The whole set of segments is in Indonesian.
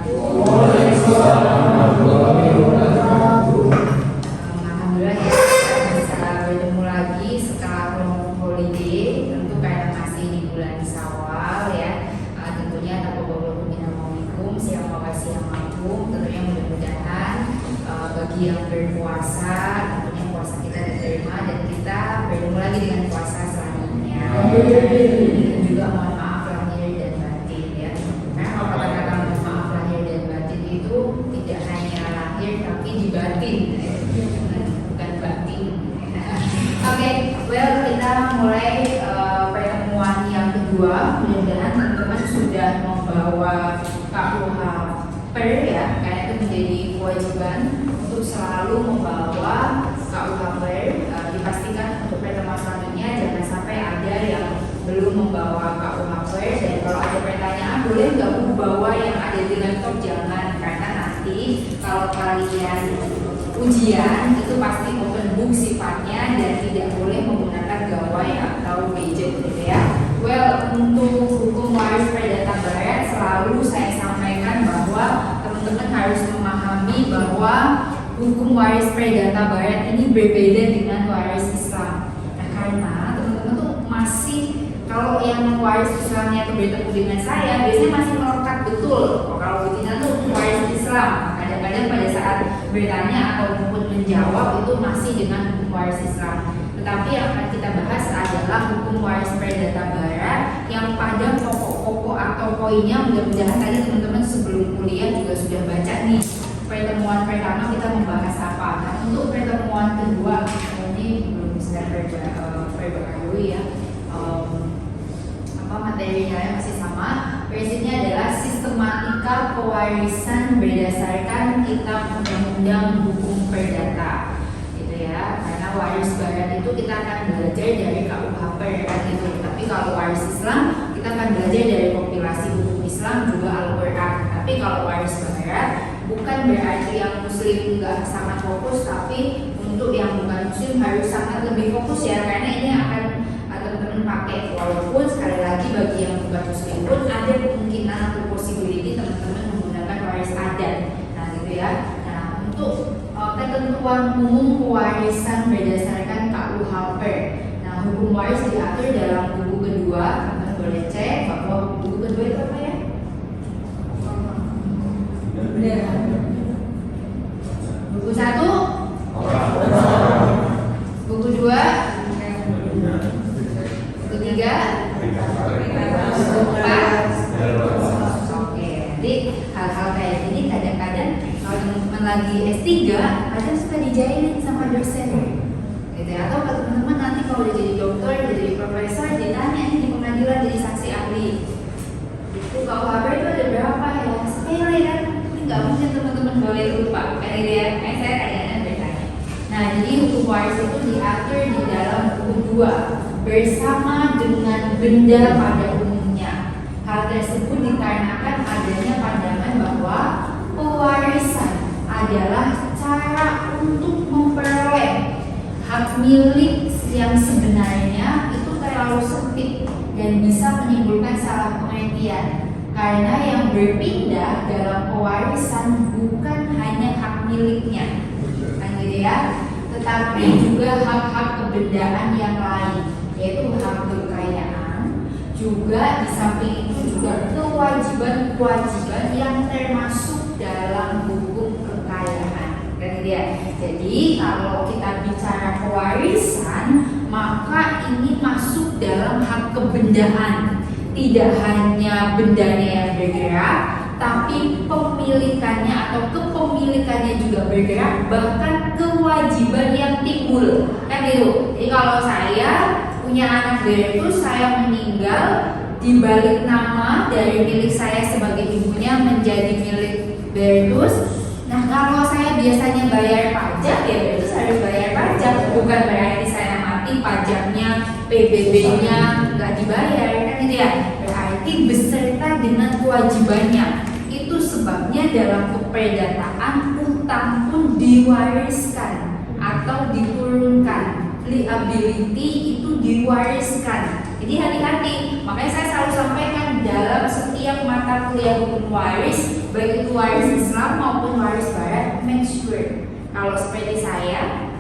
Waalaikumsalam warahmatullahi wabarakatuh. Alhamdulillah ya, kita bisa bertemu lagi setelah long holiday. Tentu karena masih di bulan Syawal ya. Tentunya taqabbalallahu minna wa minkum, siapa kasih yang mampu. Tentunya mudah-mudahan bagi yang berpuasa, tentunya puasa kita diterima dan kita bertemu lagi dengan puasa selanjutnya. Dan juga mohon maaf lahir dan batin ya. Karena kalau kata-kata mohon maaf lahir dan batin itu tidak hanya lahir tapi di batin, bukan batin. Oke, well kita mulai pertemuan yang kedua. Mudah-mudahan teman-teman sudah membawa KUH ya, karena itu menjadi kewajiban untuk selalu membawa KUH. Dipastikan untuk pertemuan selanjutnya jangan sampai ada yang belum membawa KUH. Dan kalau ada pertanyaan boleh nggak bawa yang ada di laptop, jangan, karena nanti kalau kalian ujian itu pasti open book sifatnya dan tidak boleh menggunakan gawai atau gadget gitu ya. Well, untuk hukum waris perdata barat selalu saya sampaikan bahwa teman-teman harus memahami bahwa hukum waris perdata barat ini berbeda dengan waris Islam. Nah, karena teman-teman tuh masih, kalau yang waris Islamnya itu bertemu dengan saya biasanya masih melekat betul. Kalau betina tuh waris Islam, kadang-kadang pada saat bertanya ataupun menjawab itu masih dengan hukum waris Islam. Tetapi yang akan kita bahas adalah hukum waris perdata barat yang pada pokok-pokok atau poinnya mudah-mudahan tadi teman-teman sebelum kuliah juga sudah baca nih. Pertemuan pertama kita membahas apa? Nah, untuk pertemuan kedua ini belum bisa perbaharui ya. Materinya masih sama. Prinsipnya adalah sistematika pewarisan berdasarkan Kitab Undang-Undang Hukum Perdata, gitu ya. Karena waris barat itu kita akan belajar dari KUHP kan gitu. Tapi kalau waris Islam kita akan belajar dari kompilasi hukum Islam juga Al-Quran. Tapi kalau waris barat bukan berarti yang Muslim nggak sangat fokus, tapi untuk yang bukan Muslim harus sangat lebih fokus ya, karena ini akan teman-teman pakai. Walaupun sekali lagi bagi yang bukan Muslim pun ada kemungkinan atau possibility teman-teman menggunakan waris adat, nah gitu ya. Nah, untuk ketentuan umum pewarisan berdasarkan KUHP. Nah, hukum waris diatur dalam buku kedua. Teman-teman boleh cek bahwa buku kedua itu apa ya? Buku 1, buku 2, buku 3, buku 4. Oke, jadi hal-hal kayak gini kadang-kadang kalau teman-teman lagi S3 kadang suka dijailin sama dosen gitu ya. Atau kalau teman-teman nanti kalau udah jadi dokter, udah jadi profesor, ditanya di pengadilan jadi saksi ahli itu KUHP itu ada berapa ya? Sepele kan? Nggak mungkin teman-teman boleh lupa kan gitu ya. Saya kadang-kadang bertanya. Nah, jadi hukum waris itu diatur di dalam buku 2 bersama dengan benda pada umumnya. Hal tersebut dikarenakan adanya pandangan bahwa pewarisan adalah cara untuk memperoleh hak milik yang sebenarnya itu terlalu sempit dan bisa menimbulkan salah pengertian. Karena yang berpindah dalam pewarisan bukan hanya hak miliknya, kan gitu ya, tetapi juga hak-hak kebendaan yang lain, yaitu hak kekayaan. Juga di samping itu juga kewajiban-kewajiban yang termasuk dalam hukum kekayaan, kan gitu ya. Jadi kalau kita bicara pewarisan, maka ini masuk dalam hak kebendaan. Tidak hanya bendanya yang bergerak, tapi pemilikannya atau kepemilikannya juga bergerak, bahkan kewajiban yang timbul, kan gitu. Jadi kalau saya punya anak Bertus, saya meninggal, dibalik nama dari milik saya sebagai ibunya menjadi milik Bertus. Nah, kalau saya biasanya bayar pajak, ya Bertus harus bayar pajak. Bukan berarti saya mati pajaknya, PBB-nya nggak dibayar, kan gitu ya. Berarti beserta dengan kewajibannya. Itu sebabnya dalam keperdataan utang pun diwariskan atau diturunkan. Liability itu diwariskan. Jadi hati-hati. Makanya saya selalu sampaikan dalam setiap mata kuliah hukum waris baik itu waris Islam maupun waris Barat, make sure kalau seperti saya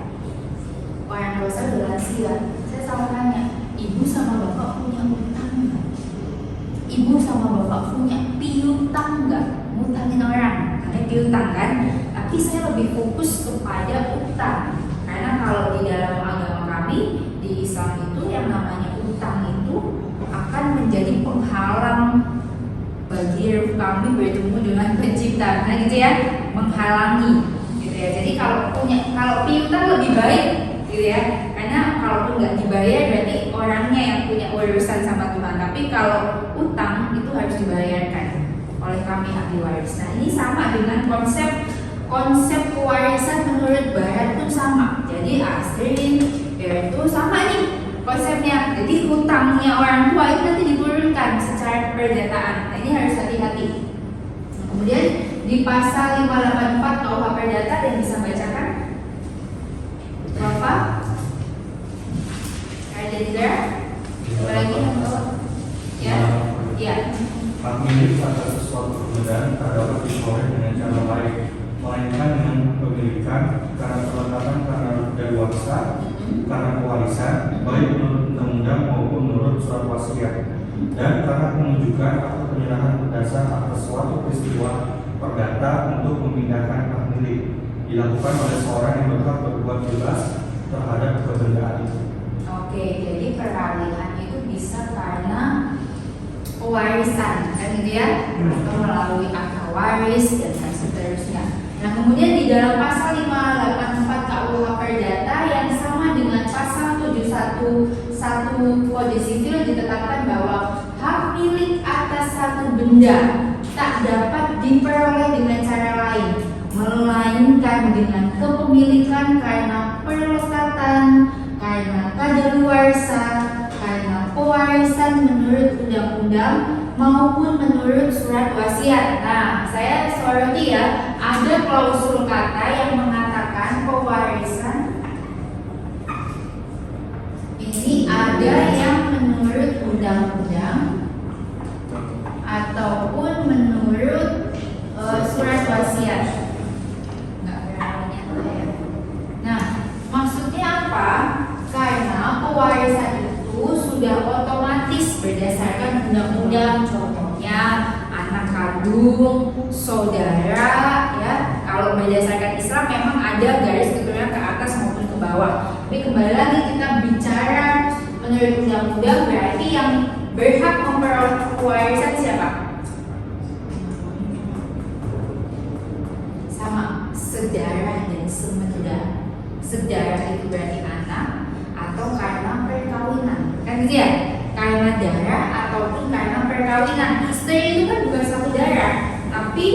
orang tua saya udah lansia, saya selalu tanya, ibu sama bapak punya utang nggak? Ibu sama bapak punya piutang nggak? Ngutangin orang, karena piutang kan. Tapi saya lebih fokus kepada utang, karena kalau di dalam agama kami di Islam itu yang namanya utang itu akan menjadi penghalang bagi kami bertemu dengan pencipta, nah gitu ya, menghalangi, gitu ya. Jadi kalau piutang lebih baik, gitu ya, karena kalaupun nggak dibayar berarti orangnya yang punya urusan sama Tuhan. Tapi kalau utang itu harus dibayarkan oleh kami ahli waris. Nah ini sama dengan konsep kewarisan menurut Barat pun sama. Jadi asrin itu sama nih konsepnya. Jadi hutangnya orang tua itu nanti diturunkan secara perdataan. Nah ini harus hati-hati. Kemudian di pasal 584 KUH Perdata yang bisa bacakan Bapak? Ada tidak? Apa lagi yang bawa? Ya? Ya. Hak milik atas sesuatu perbedaan tak dapat diperoleh dengan cara lain, melainkan dengan pemilikan karena perlengkapan karena daluarsa, karena pewarisan, baik menurut undang-undang maupun menurut surat wasiat, dan karena penunjukan atau penyerahan berdasar atas suatu peristiwa perdata untuk memindahkan hak milik dilakukan oleh seorang yang berhak berbuat bebas terhadap kebendaan itu. Oke, jadi peralihan itu bisa karena pewarisan, kan gitu ya, atau melalui akta waris dan seterusnya. Nah kemudian di dalam pasal 584 KUH Perdata yang sama dengan pasal 711 Kode Sipil ditetapkan bahwa hak milik atas satu benda tak dapat diperoleh dengan cara lain, melainkan dengan kepemilikan karena perlekatan, karena kadaluarsa, karena pewarisan menurut undang-undang maupun menurut surat wasiat. Nah, saya soroti ya, ada klausul kata yang mengatakan pewarisan ini ada yang menurut undang-undang ataupun menurut surat wasiat. Nah, maksudnya apa? Karena pewarisan itu sudah otomatis berdasarkan undang-undang, contohnya anak kandung, saudara, ya. Kalau berdasarkan Islam memang ada garis keturunan ke atas maupun ke bawah. Tapi kembali lagi kita bicara menurut undang-undang, berarti yang berhak memperoleh pewarisan siapa? Sama, sedarah dan semendarah. Sedarah itu berarti anak atau karena perkawinan, kan gitu ya? Karena darah ataupun karena perkawinan. Istri itu kan bukan satu darah, tapi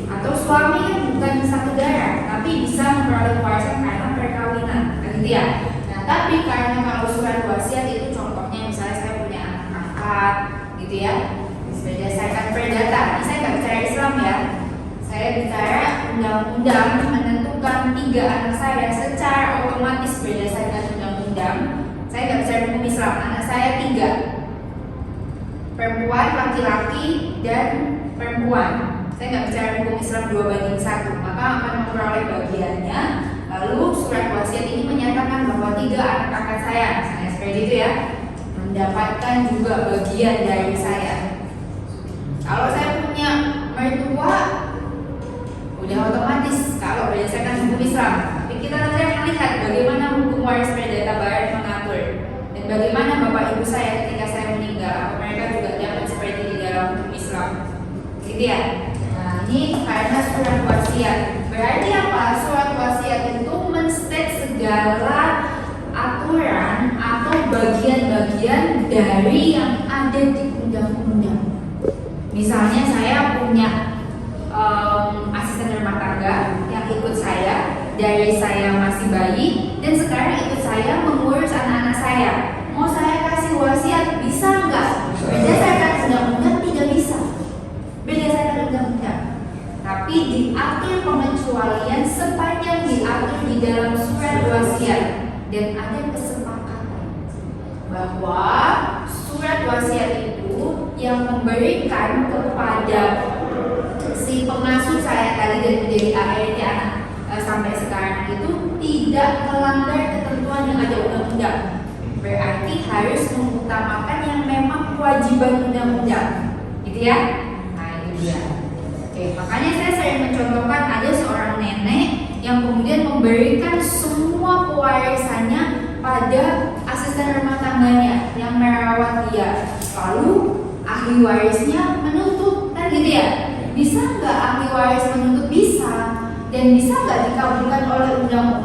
atau suami kan bukan satu darah, tapi bisa memperoleh pewarisan karena perkawinan, kan gitu ya? Nah, tapi karena kalau surat wasiat itu contohnya misalnya saya punya anak angkat, gitu ya, berdasarkan perdata. Ini saya nggak bicara Islam ya, saya bicara undang-undang menentukan 3 anak saya secara otomatis berdasarkan undang-undang. Saya nggak bicara hukum Islam, anak saya 3, perempuan, laki-laki, dan perempuan. Saya nggak bicara hukum Islam 2/1, maka akan memperoleh bagiannya. Lalu surat wasiat ini menyatakan bahwa 3 anak angkat saya, misalnya seperti itu ya, mendapatkan juga bagian dari saya. Kalau saya punya mertua, udah otomatis kalau berdasarkan hukum Islam. Tapi kita nanti akan lihat bagaimana hukum waris perdata Barat mengatur dan bagaimana bapak ibu saya ketika saya meninggal, apa mereka juga dapat seperti di dalam hukum Islam, gitu ya. Nah ini karena surat wasiat. Berarti apa? Surat wasiat itu men-state segala aturan atau bagian-bagian dari yang ada di undang-undang. Misalnya saya punya asisten rumah tangga yang ikut saya dari saya masih bayi dan sekarang ikut saya mengurus anak-anak saya. Mau saya kasih wasiat bisa nggak? Berdasarkan undang-undang tidak bisa. Berdasarkan undang-undang. Tapi diatur pengecualian sepanjang diatur di dalam surat wasiat dan ada kesepakatan bahwa surat wasiat itu yang memberikan kepada si pengasuh saya tadi dan menjadi ART anak sampai sekarang itu tidak melanggar ketentuan yang ada undang-undang. Berarti harus mengutamakan yang memang kewajiban undang-undang, gitu ya. Nah itu dia. Oke, makanya saya sering mencontohkan ada seorang nenek yang kemudian memberikan semua pewarisannya pada asisten rumah tangganya yang merawat dia. Lalu ahli warisnya menuntut, kan gitu ya? Bisa nggak ahli waris menuntut? Bisa. Dan bisa nggak dikabulkan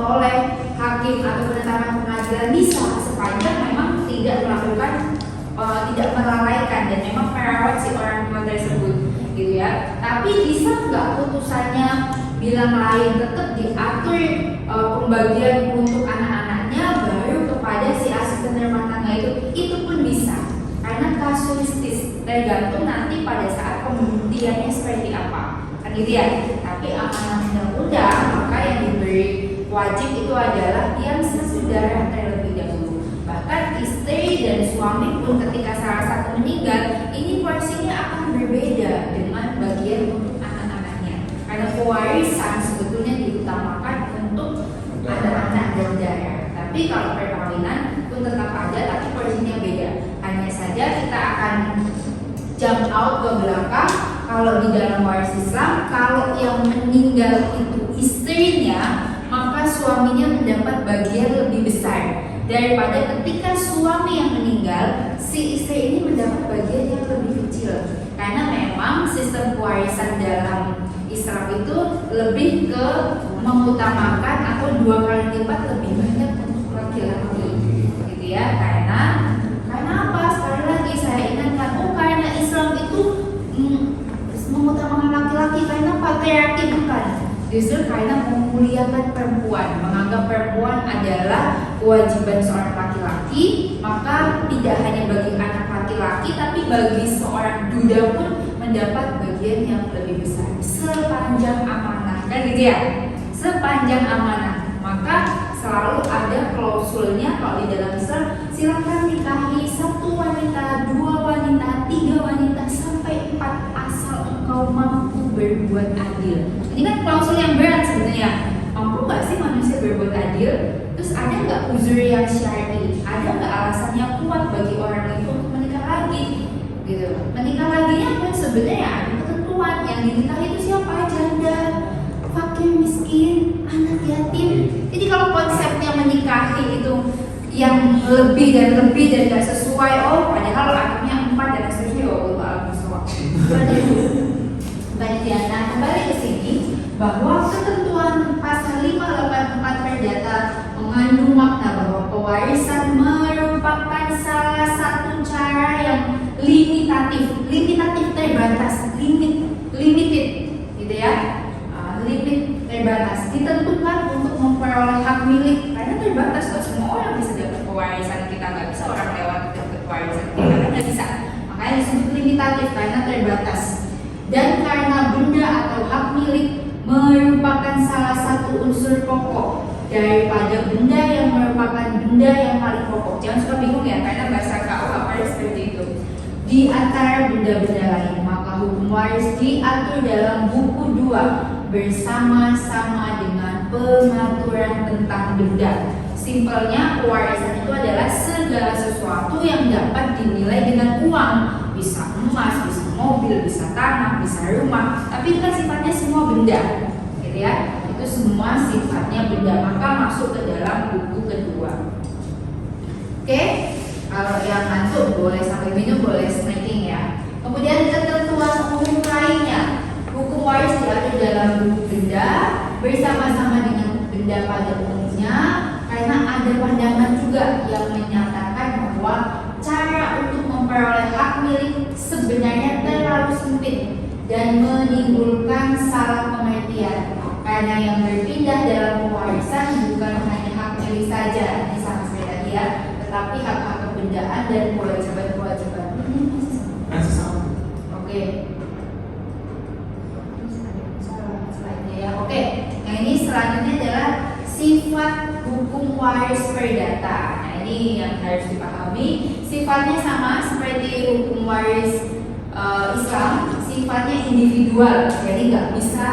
oleh hakim atau penetapan pengadilan? Bisa, sepanjang memang tidak melakukan tidak melalaikan dan memang merawat si orang tua tersebut, gitu ya. Tapi bisa nggak putusannya bilang lain, tetap diatur pembagian untuk anak-anaknya baru kepada si asisten rumah tangga itu pun bisa. Karena kasuistis, tergantung nanti pada saat pembuktiannya seperti apa, kan gitu ya. Tapi amanah undang-undang, maka yang diberi wajib itu adalah yang sesaudara terlebih dahulu. Bahkan istri dan suami pun ketika salah satu meninggal, ini porsinya akan berbeda dengan bagian untuk anak-anaknya. Karena pewarisan sebetulnya diutamakan untuk anak-anak dan darah. Tapi kalau perkawinan pun tetap ada, tapi porsinya beda. Hanya saja kita akan jump out ke belakang. Kalau di dalam waris Islam, kalau yang meninggal itu istrinya, maka suaminya mendapat bagian lebih besar daripada ketika suami yang meninggal, si istri ini mendapat bagian yang lebih kecil. Karena memang sistem pewarisan dalam Islam itu lebih ke mengutamakan atau 2 kali lipat lebih banyak untuk laki-laki, gitu ya. Karena apa? Sekali lagi saya ingatkan, karena Islam itu mengutamakan laki-laki, karena patriarki bukan. Justru karena memuliakan perempuan, menganggap perempuan adalah kewajiban seorang laki-laki, maka tidak hanya bagi anak laki-laki, tapi bagi seorang duda pun mendapat bagian yang lebih besar sepanjang amanah, kan gitu ya? Sepanjang amanah, maka selalu ada klausulnya. Kalau di dalam Islam, silakan nikahi 1 wanita, 2 wanita, 3 wanita, sampai 4 asal engkau mampu berbuat adil. Ini kan klausul yang berat sebenarnya. Mampu nggak sih manusia berbuat adil? Terus ada nggak uzur yang syar'i? Ada nggak alasan yang kuat bagi orang itu untuk menikah lagi? Gitu. Menikah laginya kan sebenarnya ada ketentuan. Yang dinikahi itu siapa? Janda, fakir, miskin, anak yatim. Jadi kalau konsepnya menikahi itu yang lebih dan gak sesuai, padahal anaknya 4 dan seterusnya, nah kembali ke sini bahwa ketentuan pasal 584 Perdata mengandung makna bahwa pewarisan merupakan salah satu cara yang limitatif terbatas, limited, gitu ya. Limit terbatas ditentukan untuk memperoleh hak milik, karena terbatas, kok semua orang bisa dapat pewarisan kita, nggak bisa orang lewat dapat pewarisan kita, karena nggak bisa. Makanya disebut limitatif karena terbatas. Dan karena benda atau hak milik merupakan salah satu unsur pokok daripada benda yang merupakan benda yang paling pokok. Jangan suka bingung ya, karena bahasa KUH ada seperti itu. Di antara benda-benda lain, maka hukum waris diatur dalam buku 2 bersama-sama dengan pengaturan tentang benda. Simpelnya, pewarisan itu adalah segala sesuatu yang dapat dinilai dengan uang. Bisa emas, bisa mobil, bisa tanah, bisa rumah. Tapi itu kan sifatnya semua benda, gitu ya. Itu semua sifatnya benda, maka masuk ke dalam buku kedua. Oke, kalau yang ngantuk boleh sambil minum, boleh snacking ya. Kemudian ketentuan umum lainnya, hukum waris diatur dalam buku benda bersama-sama dengan benda pada umumnya, karena ada pandangan juga yang menyatakan bahwa cara untuk memperoleh hak milik sebenarnya terlalu sempit dan menimbulkan salah pengertian, karena yang berpindah dalam pewarisan bukan hanya hak milik saja, ini sama seperti tadi ya, tetapi hak-hak kebendaan dan kewajiban-kewajiban. Masih sama. Oke. Oke, yang ini selanjutnya adalah sifat hukum waris perdata. Nah ini yang harus dipahami. Sifatnya sama seperti hukum waris Islam. sifatnya individual, jadi nggak bisa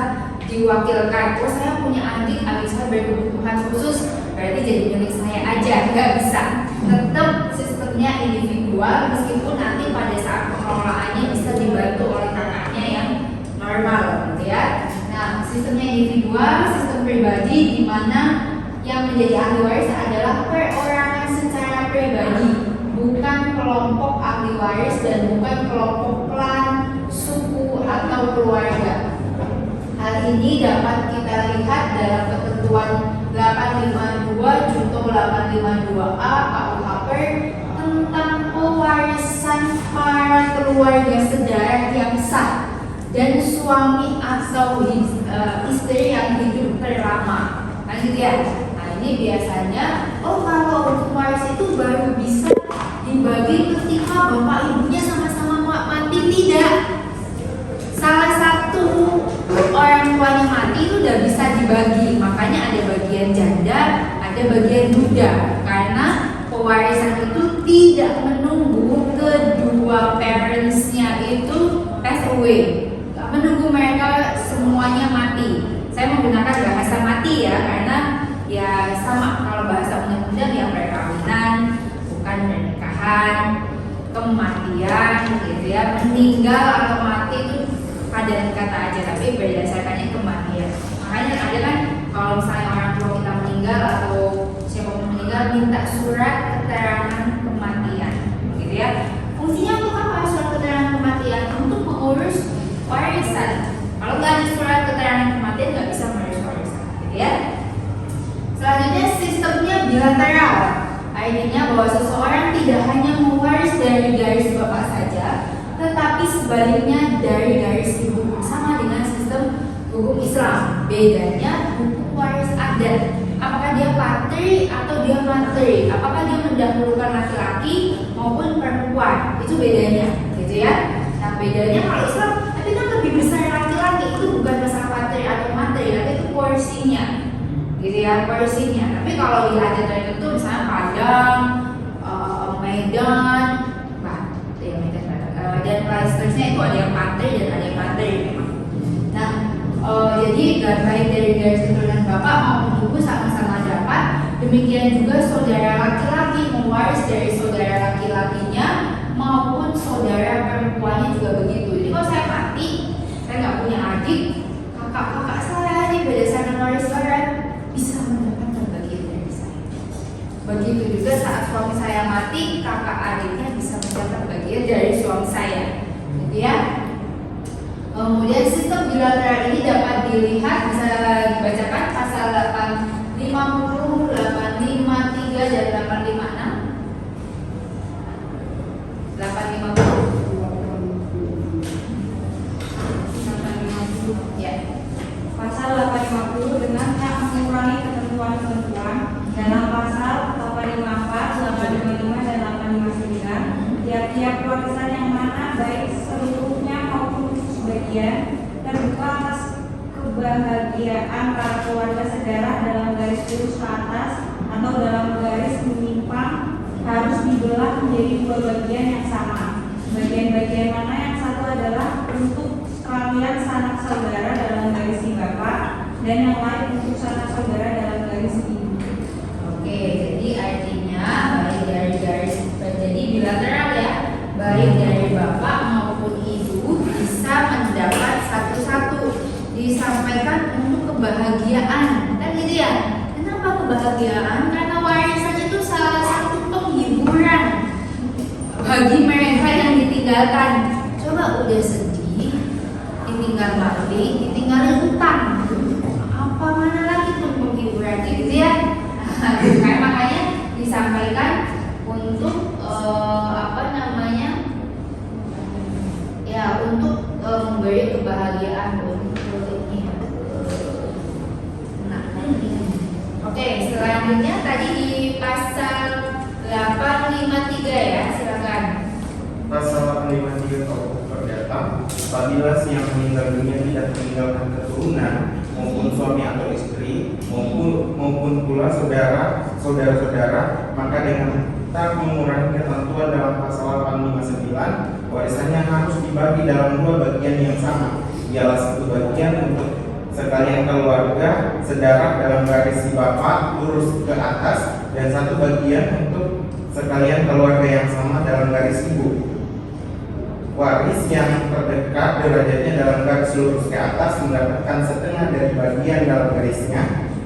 diwakilkan. Oh, saya punya adik saya berkebutuhan khusus, berarti jadi milik saya aja, nggak bisa. Tetap sistemnya individual, meskipun nanti pada saat pengelolaannya bisa dibantu oleh kakaknya yang normal, gitu ya. Nah, sistemnya individual, sistem pribadi, di mana yang menjadi ahli waris adalah perorangan secara pribadi, bukan kelompok ahli waris dan bukan kelompok klan, suku atau keluarga. Hal ini dapat kita lihat dalam ketentuan 852 Junto 852A KUHP tentang pewarisan para keluarga sedarah yang sah dan suami atau istri yang hidup terlama. Nah, gitu ya. Nah, ini biasanya, kalau untuk waris itu baru bisa dibagi ketika bapak ibunya sama-sama mati. Tidak. Salah satu orang tuanya mati itu udah bisa dibagi. Makanya ada bagian janda, ada bagian duda. Karena pewarisan itu tidak menunggu kedua parentsnya itu pass away. Gak menunggu mereka semuanya mati. Saya menggunakan bahasa mati ya, karena ya sama kalau bahasa undang-undang ya perkawinan, bukan pernikahan, kematian gitu ya. Meninggal atau mati itu pada kata aja, tapi berdasarkannya kematian. Makanya ada kan kalau misalnya orang tua kita meninggal atau siapapun meninggal, minta surat keterangan kematian, gitu ya. Fungsinya untuk apa surat keterangan kematian? Untuk mengurus warisan. Kalau nggak ada surat keterangan kematian, nggak bisa mengurus warisan, gitu ya. Selanjutnya sistemnya bilateral. Artinya bahwa seseorang tidak hanya mewaris dari garis bapak saja, tetapi sebaliknya dari garis ibu, sama dengan sistem hukum Islam. Bedanya hukum waris adat, apakah dia patri atau dia materi, apakah dia mendahulukan laki-laki maupun perempuan, itu bedanya, gitu ya. Nah, bedanya kalau Islam, tapi kan lebih besar laki-laki, itu bukan masalah patri atau materi, tapi itu porsinya, gitu ya, porsinya. Tapi kalau di adat tertentu, misalnya Padang, Medan, dan lain seterusnya, itu ada yang patri dan ada yang materi memang. Nah, jadi baik dari garis keturunan bapak maupun ibu sama-sama dapat. Demikian juga saudara laki-laki mewaris dari saudara laki-lakinya maupun saudara perempuannya juga begitu. Jadi kalau saya mati, saya nggak punya adik, kakak-kakak saya ini berdasarkan waris barat bisa mendapatkan bagian dari saya. Begitu juga saat suami saya mati, kakak adiknya bisa mendapat bagian dari suami saya, gitu ya. Kemudian sistem bilateral ini dapat dilihat, bisa dibacakan pasal 850, 853 dan 856. 850 ya. Pasal 850 dengan hak mengurangi ketentuan-ketentuan dalam pasal 854, 855 dan 859. Tiap-tiap warisan yang mana baik seluruhnya maupun sebagian terbuka atas kebahagiaan para keluarga sedarah dalam garis lurus ke atas atau dalam garis menyimpang harus dibelah menjadi dua bagian yang sama. Bagian-bagian mana yang satu adalah untuk sekalian sanak saudara dalam garis si bapak dan yang lain untuk sanak saudara dalam garis ibu. Oke, jadi artinya baik dari garis, jadi bilateral ya, baik dari bapak maupun ibu bisa mendapat satu-satu. Disampaikan untuk kebahagiaan, kan gitu ya. Kenapa kebahagiaan? Karena warisan itu salah satu penghiburan bagi mereka yang ditinggalkan. Coba udah sedih, ditinggal mati, ditinggalin utang, apa mana lagi tuh penghiburan, gitu ya. Makanya disampaikan untuk untuk memberi kebahagiaan untuknya. Oke, selanjutnya tadi di pasal 853 ya, silakan. Pasal 853 KUH Perdata, apabila si yang meninggal dunia tidak meninggalkan keturunan maupun suami atau istri maupun pula saudara-saudara, maka dengan tak mengurangi ketentuan dalam pasal 859 warisannya harus dibagi dalam 2 bagian yang sama, ialah 1 bagian untuk sekalian keluarga sedarah dalam garis si bapak lurus ke atas, dan 1 bagian untuk sekalian keluarga yang sama dalam garis ibu. Waris yang terdekat derajatnya dalam garis lurus ke atas mendapatkan setengah dari bagian dalam garisnya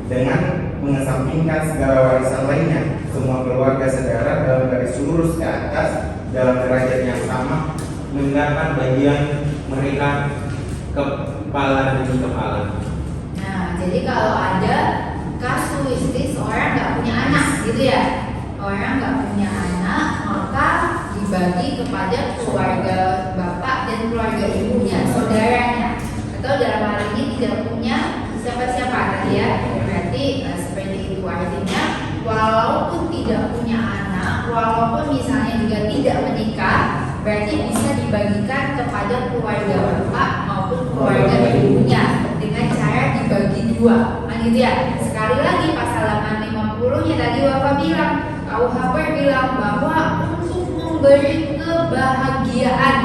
dengan mengesampingkan segala warisan lainnya. Semua keluarga sedarah dalam garis lurus ke atas dalam derajat yang sama mendapat bagian mereka kepala demi kepala. Nah, jadi kalau ada kasuistis orang nggak punya anak, gitu ya, orang nggak punya anak, maka dibagi kepada keluarga bapak dan keluarga ibunya, saudaranya, atau dalam hal ini tidak punya siapa-siapa tadi ya. Berarti seperti itu artinya, walaupun tidak punya anak, walaupun misalnya juga tidak menikah, berarti bisa dibagikan kepada keluarga bapak maupun keluarga ibunya dengan cara dibagi 2, kan gitu ya. Sekali lagi pasal 850-nya tadi Bapak bilang, KUHP bilang bahwa untuk memberi kebahagiaan.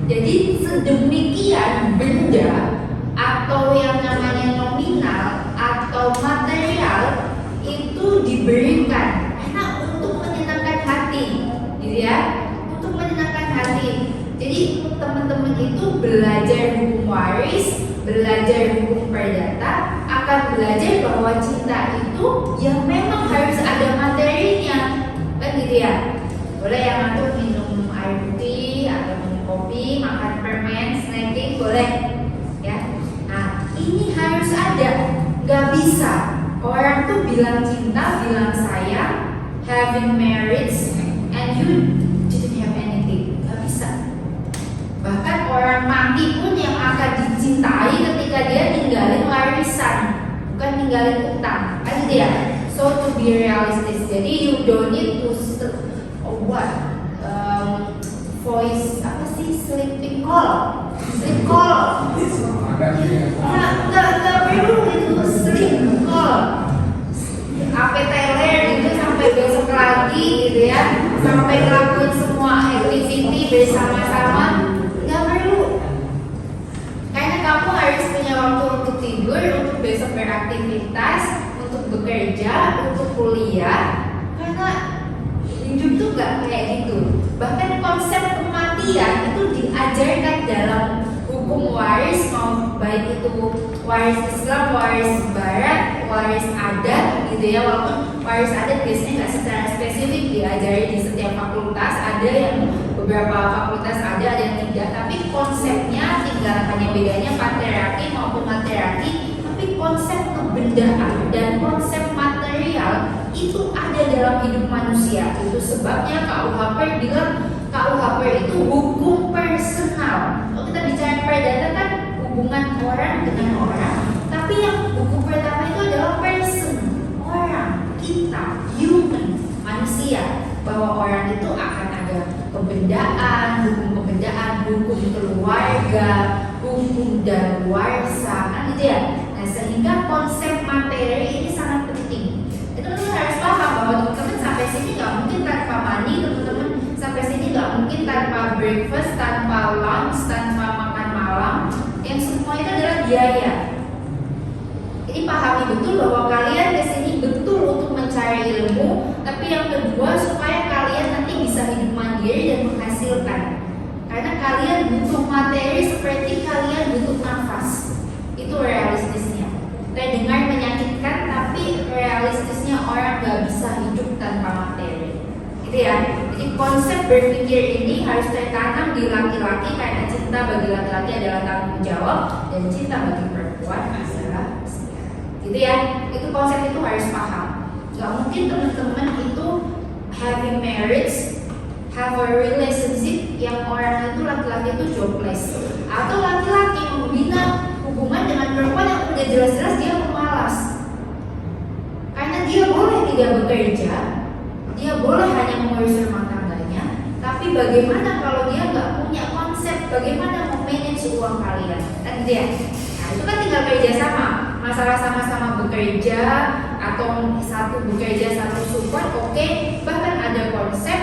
Jadi sedemikian benda atau yang namanya nominal atau material itu diberikan karena untuk menyenangkan hati, gitu ya, untuk menyenangkan hati. Jadi teman-teman itu belajar hukum waris, belajar hukum perdata, akan belajar bahwa cinta itu yang memang harus ada materinya, kan gitu ya. Boleh yang untuk minum air putih atau minum kopi, makan permen, snacking, boleh ya. Nah ini harus ada, nggak bisa orang tuh bilang cinta, bilang sayang, having marriage, and you didn't have anything, nggak bisa. Bahkan orang mati pun yang akan dicintai ketika dia ninggalin warisan, bukan ninggalin utang, kan gitu ya. So to be realistic, jadi you don't need to voice apa sih, sleeping call, sleep call. Nggak perlu itu sleep call. Apa teler gitu sampai besok lagi gitu ya, sampai ngelakuin semua activity bersama-sama, nggak perlu. Karena kamu harus punya waktu untuk tidur, untuk besok beraktivitas, untuk bekerja, untuk kuliah. Karena hidup tuh nggak kayak gitu. Bahkan konsep kematian itu diajarkan dalam hukum waris, mau baik itu waris Islam, waris Barat, waris adat, gitu ya. Walaupun waris adat biasanya nggak secara spesifik diajari di setiap fakultas, ada yang beberapa fakultas ada yang tidak. Tapi konsepnya tinggal hanya bedanya patriarki maupun matriarki. Tapi konsep kebendaan dan konsep material itu ada dalam hidup manusia. Itu sebabnya KUHP bilang KUHP itu hukum personal. Kalau kita bicara perdata kan hubungan orang dengan orang, tapi yang hukum pertama itu adalah person, orang, kita, human, manusia. Bahwa orang itu akan ada kebendaan, hukum kebendaan, hukum keluarga, hukum daluarsa, kan gitu ya. Nah sehingga konsep materi ini sangat penting. Teman-teman harus paham bahwa teman-teman sampai sini nggak mungkin tanpa money, teman-teman sampai sini nggak mungkin tanpa breakfast, tanpa lunch, tanpa makan malam. Yang semua itu adalah biaya. Jadi pahami betul bahwa kalian kesini betul untuk mencari ilmu, tapi yang kedua supaya kalian nanti bisa hidup mandiri dan menghasilkan. Karena kalian butuh materi seperti kalian butuh nafas. Itu realistisnya. Terdengar menyakitkan, tapi realistisnya orang gak bisa hidup tanpa materi. Gitu ya. Jadi konsep berpikir ini harus tertanam di laki-laki karena cinta bagi laki-laki adalah tanggung jawab dan cinta bagi perempuan adalah setia. Gitu ya. Itu konsep itu harus paham. Gak mungkin teman-teman itu having marriage, have a relationship yang orang itu laki-laki itu jobless, atau laki-laki membina hubungan dengan perempuan yang udah jelas-jelas dia pemalas. Karena dia boleh tidak bekerja, dia boleh hanya mengurus rumah tangganya, tapi bagaimana kalau dia nggak punya konsep bagaimana memanage uang kalian, kan gitu ya. Nah itu kan tinggal kerja sama, masalah sama-sama bekerja atau satu bekerja satu support, oke. Bahkan ada konsep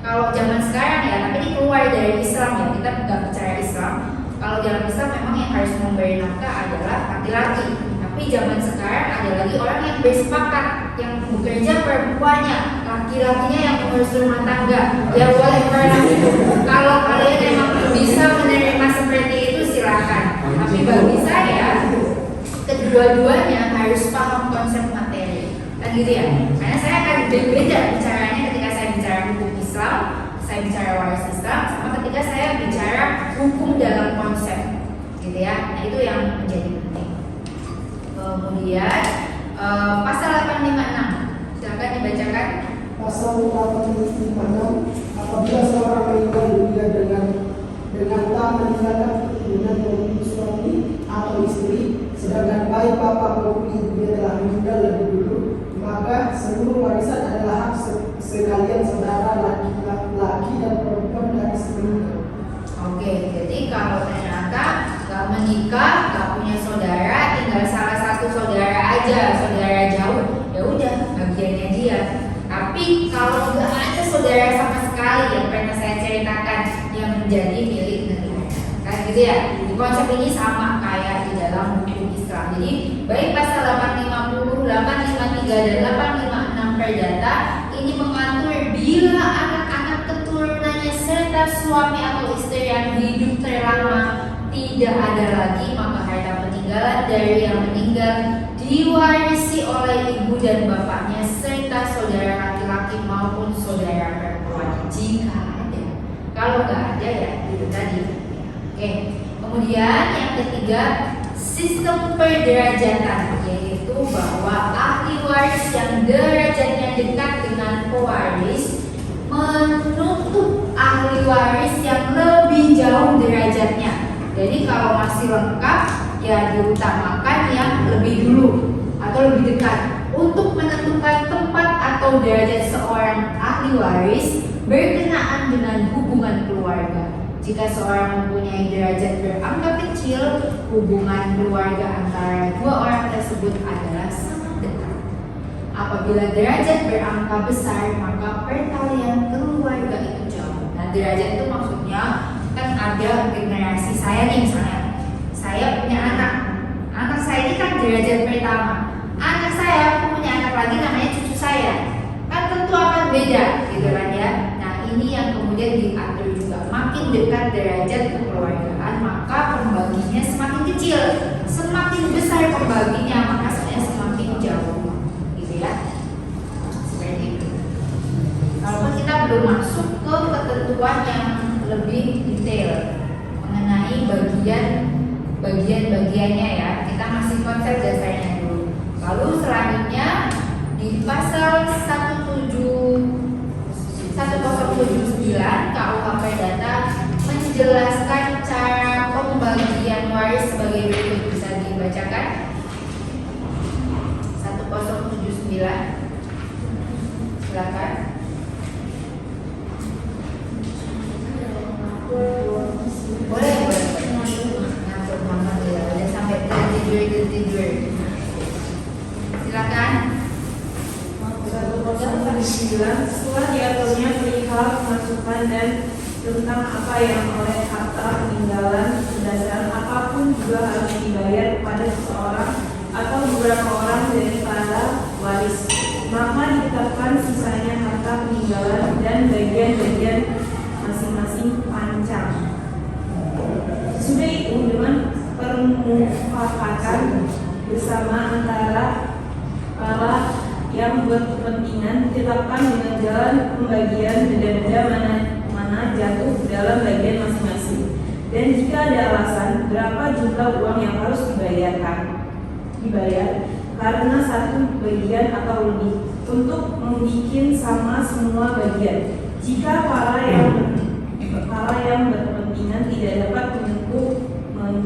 kalau zaman sekarang ya, tapi ini keluar dari Islam ya, kita nggak bicara Islam. Kalau dalam Islam memang yang harus memberi nafkah adalah laki-laki. Tapi zaman sekarang ada lagi orang yang bersepakat, yang bekerja perempuannya, laki-lakinya yang mengurus rumah tangga. Ya boleh berlaku. Kalau kalian memang bisa menerima seperti itu silakan. Tapi bagi saya kedua-duanya harus paham konsep materi. Kan gitu ya. Karena saya akan berbeda bicaranya ketika saya bicara hukum Islam, saya bicara waris Islam, sama ketika saya bicara hukum dalam konsep, gitu ya. Nah itu yang menjadi penting. Kemudian pasal 856, silakan dibacakan. Pasal 856, apabila seorang meninggal dunia dengan tak meninggalkan keturunan maupun suami atau istri, sedangkan baik bapak maupun ibunya telah meninggal lebih dulu, maka seluruh warisan adalah hak sekalian saudara laki-laki dan perempuan dari semeninggal. Oke, jadi kalau ternyata gak menikah, gak punya saudara, tinggal salah satu saudara aja, saudara jauh, ya udah bagiannya dia. Tapi kalau nggak ada saudara sama sekali yang pernah saya ceritakan yang menjadi milik negara, kan gitu ya. Di konsep ini sama kayak di dalam hukum Islam. Jadi baik pasal 850, 853 dan 856 Perdata ini mengatur bila anak-anak keturunannya serta suami atau istri yang hidup terlama tidak ada lagi, maka harta peninggalan dari yang meninggal diwarisi oleh ibu dan bapaknya serta saudara laki-laki maupun saudara perempuan jika ada. Kalau nggak ada ya itu tadi. Oke. Kemudian yang ketiga, sistem perderajatan, yaitu bahwa ahli waris yang derajatnya dekat dengan pewaris menuntut ahli waris yang lebih jauh derajatnya. Jadi kalau masih lengkap ya diutamakan yang lebih dulu atau lebih dekat untuk menentukan tempat atau derajat seorang ahli waris berkenaan dengan hubungan keluarga. Jika seorang mempunyai derajat berangka kecil, hubungan keluarga antara dua orang tersebut adalah sangat dekat. Apabila derajat berangka besar, maka pertalian keluarga itu jauh. Nah, derajat itu maksudnya kan ada generasi saya nih, misalnya saya punya anak saya ini kan derajat pertama, anak saya punya anak lagi namanya cucu saya, kan tentu akan beda gitu kan ya. Nah ini yang kemudian diatur juga, makin dekat derajat kekeluargaan maka pembaginya semakin kecil, semakin besar pembaginya maka sebenarnya semakin jauh gitu ya, seperti itu. Walaupun kita belum masuk ke ketentuan yang lebih detail mengenai bagian-bagiannya ya, kita masih konsep dasarnya dulu. Lalu selanjutnya di pasal 109 KUH Perdata menjelaskan cara pembagian waris sebagai berikut, bisa dibacakan. 1079 silakan. Boleh ngatur mama ya, udah sampai tidur. Silakan. 109 setelah diaturnya perihal pemasukan dan tentang apa yang oleh harta peninggalan berdasar apapun juga harus dibayar kepada seseorang atau beberapa orang dari para waris, maka ditetapkan sisanya harta peninggalan dan bagian-bagian masing-masing pancang. Sesudah itu dengan permufakatan bersama antara para yang berkepentingan ditetapkan dengan jalan pembagian benda-benda mana jatuh dalam bagian masing-masing, dan jika ada alasan berapa jumlah uang yang harus dibayar karena satu bagian atau lebih untuk membuat sama semua bagian. Jika para yang berkepentingan tidak dapat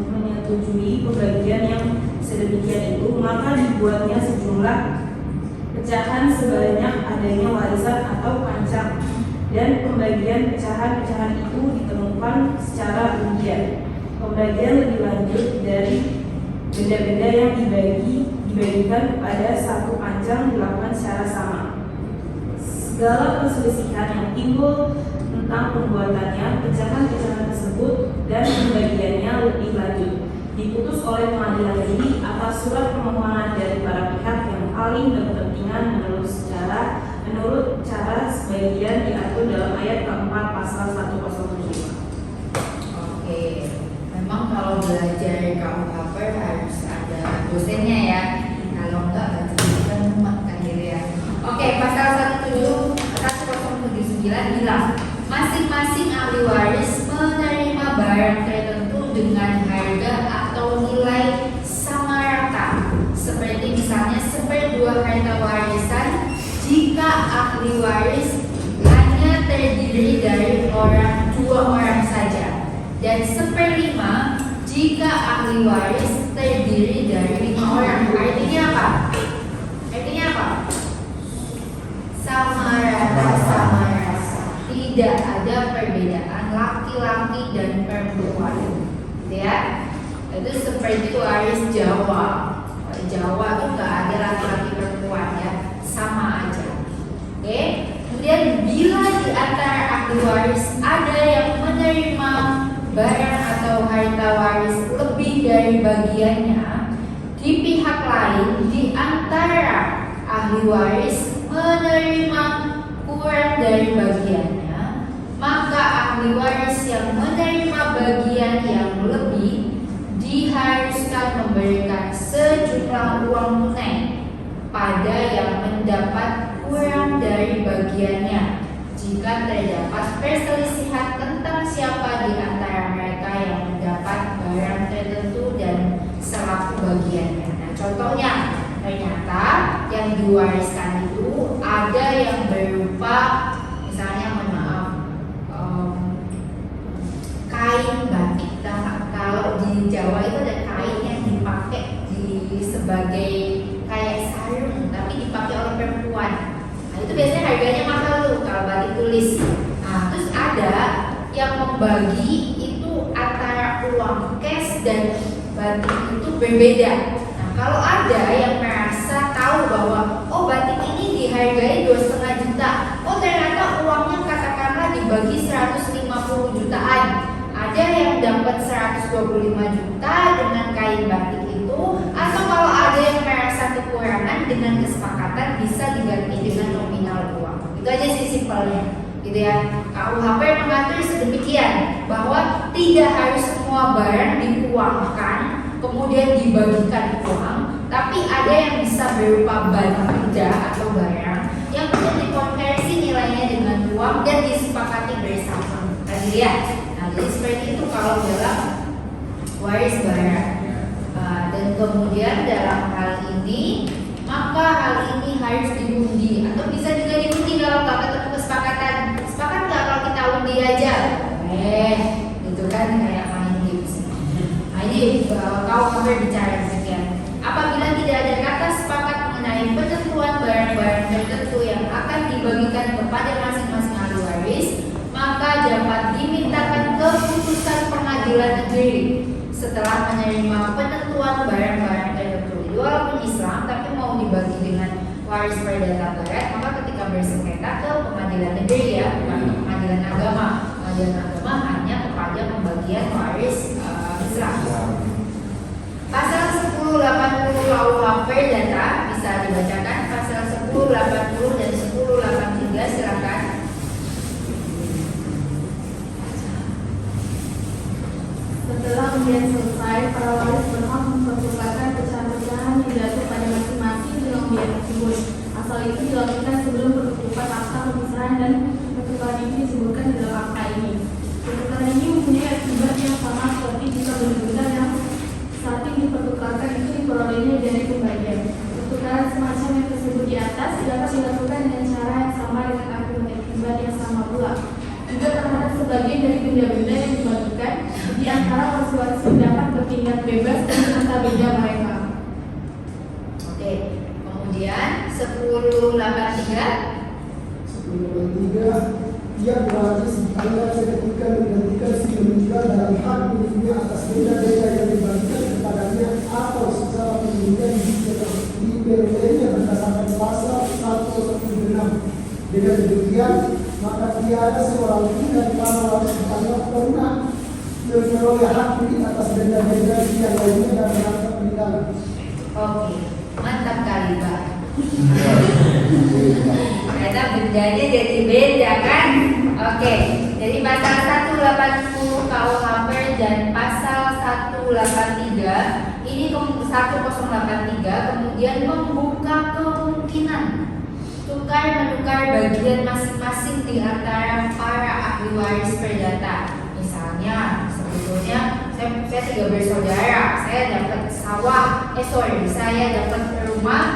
menyetujui pembagian yang sedemikian itu, maka dibuatnya sejumlah pecahan sebanyak adanya warisan atau pancang, dan pembagian pecahan-pecahan itu ditemukan secara undian. Pembagian lebih lanjut dari benda-benda yang dibagikan kepada satu pancang dilakukan secara sama. Segala perselisihan yang timbul tentang pembuatannya, pecahan-pecahan tersebut, dan pembagiannya lebih lanjut. Diputus oleh pengadilan negeri atas surat permohonan dari para pihak yang paling berkepentingan menurut cara sebagian diatur dalam ayat keempat pasal 105. Oke, memang kalau belajar KUHP harus ada dosennya ya. Kalau enggak baca mumet kan gitu ya. Oke, pasal 1079 bilang masing-masing ahli waris menerima barang tertentu dengan harga atau nilai sama rata. Seperti misalnya 1/2 harta warisan jika ahli waris hanya terdiri dari 2 orang saja, dan 1/5 jika ahli waris terdiri dari 5 orang. Artinya apa? Sama rata. Tidak ada perbedaan laki-laki dan perempuan, gitu ya. Itu seperti waris Jawa. Jawa itu nggak ada laki-laki perempuan ya, sama aja. Oke. Kemudian bila di antara ahli waris ada yang menerima barang atau harta waris lebih dari bagiannya, di pihak lain di antara ahli waris menerima kurang dari bagiannya, maka ahli waris yang menerima bagian yang lebih diharuskan memberikan sejumlah uang tunai pada yang mendapat kurang dari bagiannya jika terdapat perselisihan tentang siapa di antara mereka yang mendapat barang tertentu dan selaku bagiannya. Nah, contohnya ternyata yang diwariskan itu ada yang berupa misalnya kain batik. Kalau di Jawa itu ada kain yang dipakai sebagai kayak sarung tapi dipakai oleh perempuan. Nah, itu biasanya harganya mahal tuh kalau batik tulis. Nah, terus ada yang membagi itu antara uang cash dan batik itu berbeda. Nah, kalau ada yang merasa tahu bahwa oh batik ini dihargai 2,5 juta, oh ternyata uangnya katakanlah dibagi 150 jutaan, ada yang dapat 125 juta dengan kain batik itu, atau kalau ada yang merasa kekurangan dengan kesepakatan bisa diganti dengan nominal uang. Itu aja sih simpelnya, gitu ya. KUHP mengatur sedemikian bahwa tidak harus semua barang diuangkan kemudian dibagikan uang, tapi ada yang bisa berupa benda atau barang yang kemudian dikonversi nilainya dengan uang dan disepakati bersama. Tadi lihat. Nah, jadi seperti itu kalau dalam waris barang. Dan kemudian dalam hal ini maka hal ini harus diundi atau bisa juga diundi kalau nggak ketemu kesepakatan. Sepakat nggak kalau kita undi aja? Itu kan kayak main games. Nah, ini kau bicara sekian. Apabila tidak ada kata sepakat mengenai penentuan barang-barang tertentu yang akan dibagikan kepada masing-masing ahli waris, maka dapat dimintakan keputusan pengadilan negeri setelah menerima penentuan barang-barang tertentu. Jadi walaupun Islam tapi mau dibagi dengan waris perdata barat, maka ketika bersengketa ke pengadilan negeri ya, bukan pengadilan agama. Pengadilan agama hanya kepada pembagian waris Islam. Pasal 1080 KUHP data bisa dibacakan. Pasal 1080 dan 1083 silakan. Setelah undian selesai, para waris berhak mempertukarkan pecahan-pecahan yang jatuh pada masing-masing dalam undian tersebut. Asal itu dilakukan sebelum pertukaran akta pemisahan dan pertukaran ini disebutkan di dalam akta ini. Pertukaran ini mempunyai akibat yang sama seperti jika benda yang saat ini dipertukarkan itu diperolehnya dari pembagian. Pertukaran semacam yang tersebut di atas dapat dilakukan dengan cara yang sama dengan akibat yang sama pula. Juga terhadap sebagian dari benda-benda yang dibagikan, di antara waris-waris dapat bertindak bebas dan harta benda mereka. Oke, kemudian 1083 tiap waris dianggap seketika menggantikan si meninggal dalam hak miliknya atas benda-benda yang dibagikan kepadanya atau secara pemilikan diperolehnya berdasarkan pasal 116. Dengan demikian, maka tiada seorang pun dari para waris utama pernah memperoleh hak pilih atas benda-benda yang lainnya dalam rangka peninggalan. Oke, mantap kali Pak. Karena bendanya jadi beda kan? Oke, jadi pasal 180 KUHP dan pasal 183 ini 1083 kemudian membuka kemungkinan tukar menukar bagian masing-masing di antara para ahli waris perdata. Misalnya, sebetulnya saya 3 bersaudara, saya dapat sawah, saya dapat rumah,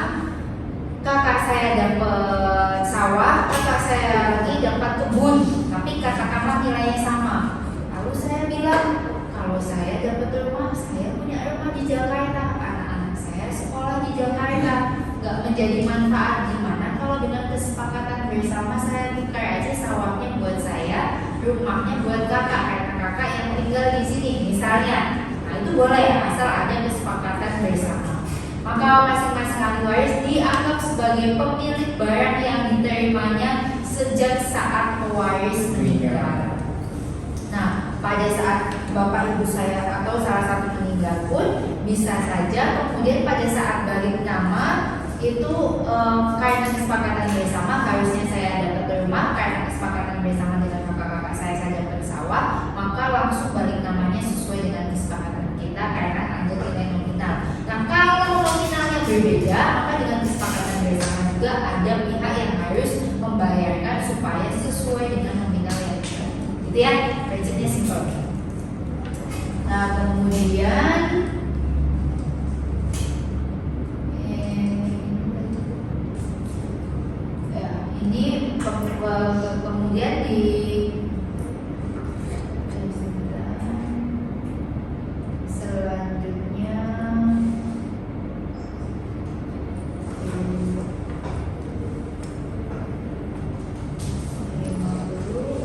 kakak saya dapat sawah, kakak saya lagi dapat kebun, tapi katakanlah nilainya sama. Lalu saya bilang, kalau saya dapat rumah, saya punya rumah di Jakarta, anak-anak saya sekolah di Jakarta, nggak menjadi manfaat. Gimana kalau dengan kesepakatan bersama saya tukar aja sawahnya buat saya, rumahnya buat kakak, karena kakak yang tinggal di sini misalnya. Nah itu boleh ya, asal ada kesepakatan bersama. Maka masing-masing ahli waris dianggap sebagai pemilik barang yang diterimanya sejak saat pewaris meninggal. Nah, pada saat bapak ibu saya atau salah satu meninggal pun bisa saja kemudian pada saat balik nama itu karena kesepakatan bersama, harusnya saya dapat rumah, karena kesepakatan bersama dengan kakak-kakak saya dapat sawah, maka langsung balik namanya sesuai dengan kesepakatan kita karena ada nilai nominal. Nah, kalau nominalnya berbeda, maka dengan kesepakatan bersama juga ada pihak yang harus membayarkan supaya sesuai dengan nominal yang ada. Gitu ya, prinsipnya simpel. Nah, kemudian ini kemudian di selanjutnya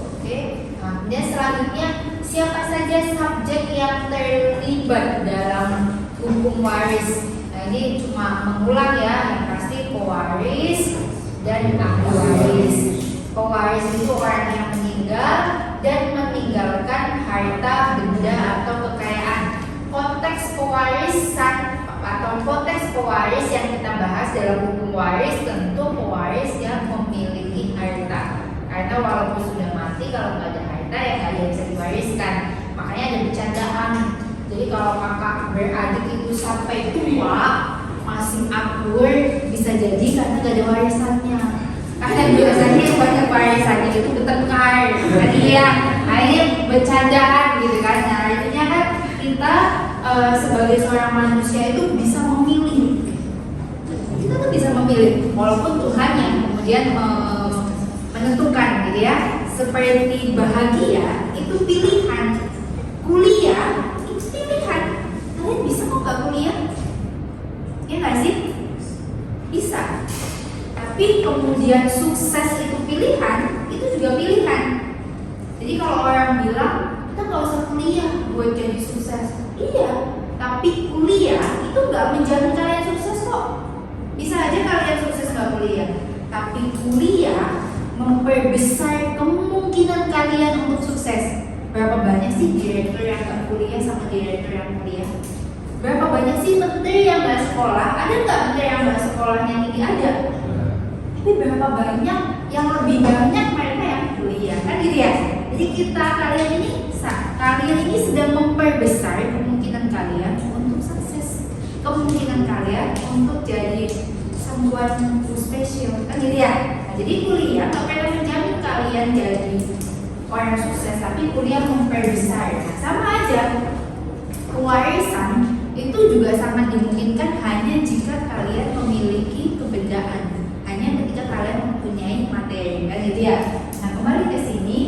oke. Nah, kemudian selanjutnya siapa saja subjek yang terlibat dalam hukum waris. Nah, ini cuma mengulang ya, yang pasti pewaris dan ahli waris. Pewaris itu orang yang meninggal dan meninggalkan harta, benda atau kekayaan. Konteks pewarisan atau konteks pewaris yang kita bahas dalam hukum waris tentu pewaris yang memiliki harta. Karena walaupun sudah mati, kalau nggak ada harta ya nggak ada yang bisa diwariskan. Makanya ada bercandaan. Jadi kalau kakak beradik itu sampai tua masih akur, bisa jadi karena nggak ada warisannya. Karena biasanya yang banyak warisannya itu bertengkar, tadi ya, akhirnya bercandaan gitu kan. Nah, artinya kan kita sebagai seorang manusia itu bisa memilih. Kita tuh bisa memilih, walaupun Tuhan yang kemudian menentukan gitu ya. Seperti bahagia itu pilihan, kuliah itu pilihan. Kalian bisa kok gak kuliah? Ya nggak sih? Bisa. Tapi kemudian sukses itu pilihan, itu juga pilihan. Jadi kalau orang bilang kita nggak usah kuliah buat jadi sukses, iya. Tapi kuliah itu nggak menjamin kalian sukses kok. Bisa aja kalian sukses nggak kuliah. Tapi kuliah memperbesar kemungkinan kalian untuk sukses. Berapa banyak sih direktur yang nggak kuliah sama direktur yang kuliah? Berapa banyak sih menteri yang nggak sekolah? Ada nggak menteri yang nggak sekolahnya tinggi? Ada. Tapi berapa banyak yang lebih banyak mereka yang kuliah? Kan gitu ya. Jadi kalian ini sedang memperbesar kemungkinan kalian untuk sukses, kemungkinan kalian untuk jadi someone who special. Kan gitu ya. Nah, jadi kuliah nggak pernah menjamin kalian jadi orang sukses, tapi kuliah memperbesar. Nah, sama aja. Pewarisan itu juga sangat dimungkinkan hanya jika kalian memiliki kebendaan, hanya ketika kalian mempunyai materi, kan gitu ya. Nah, kembali ke sini,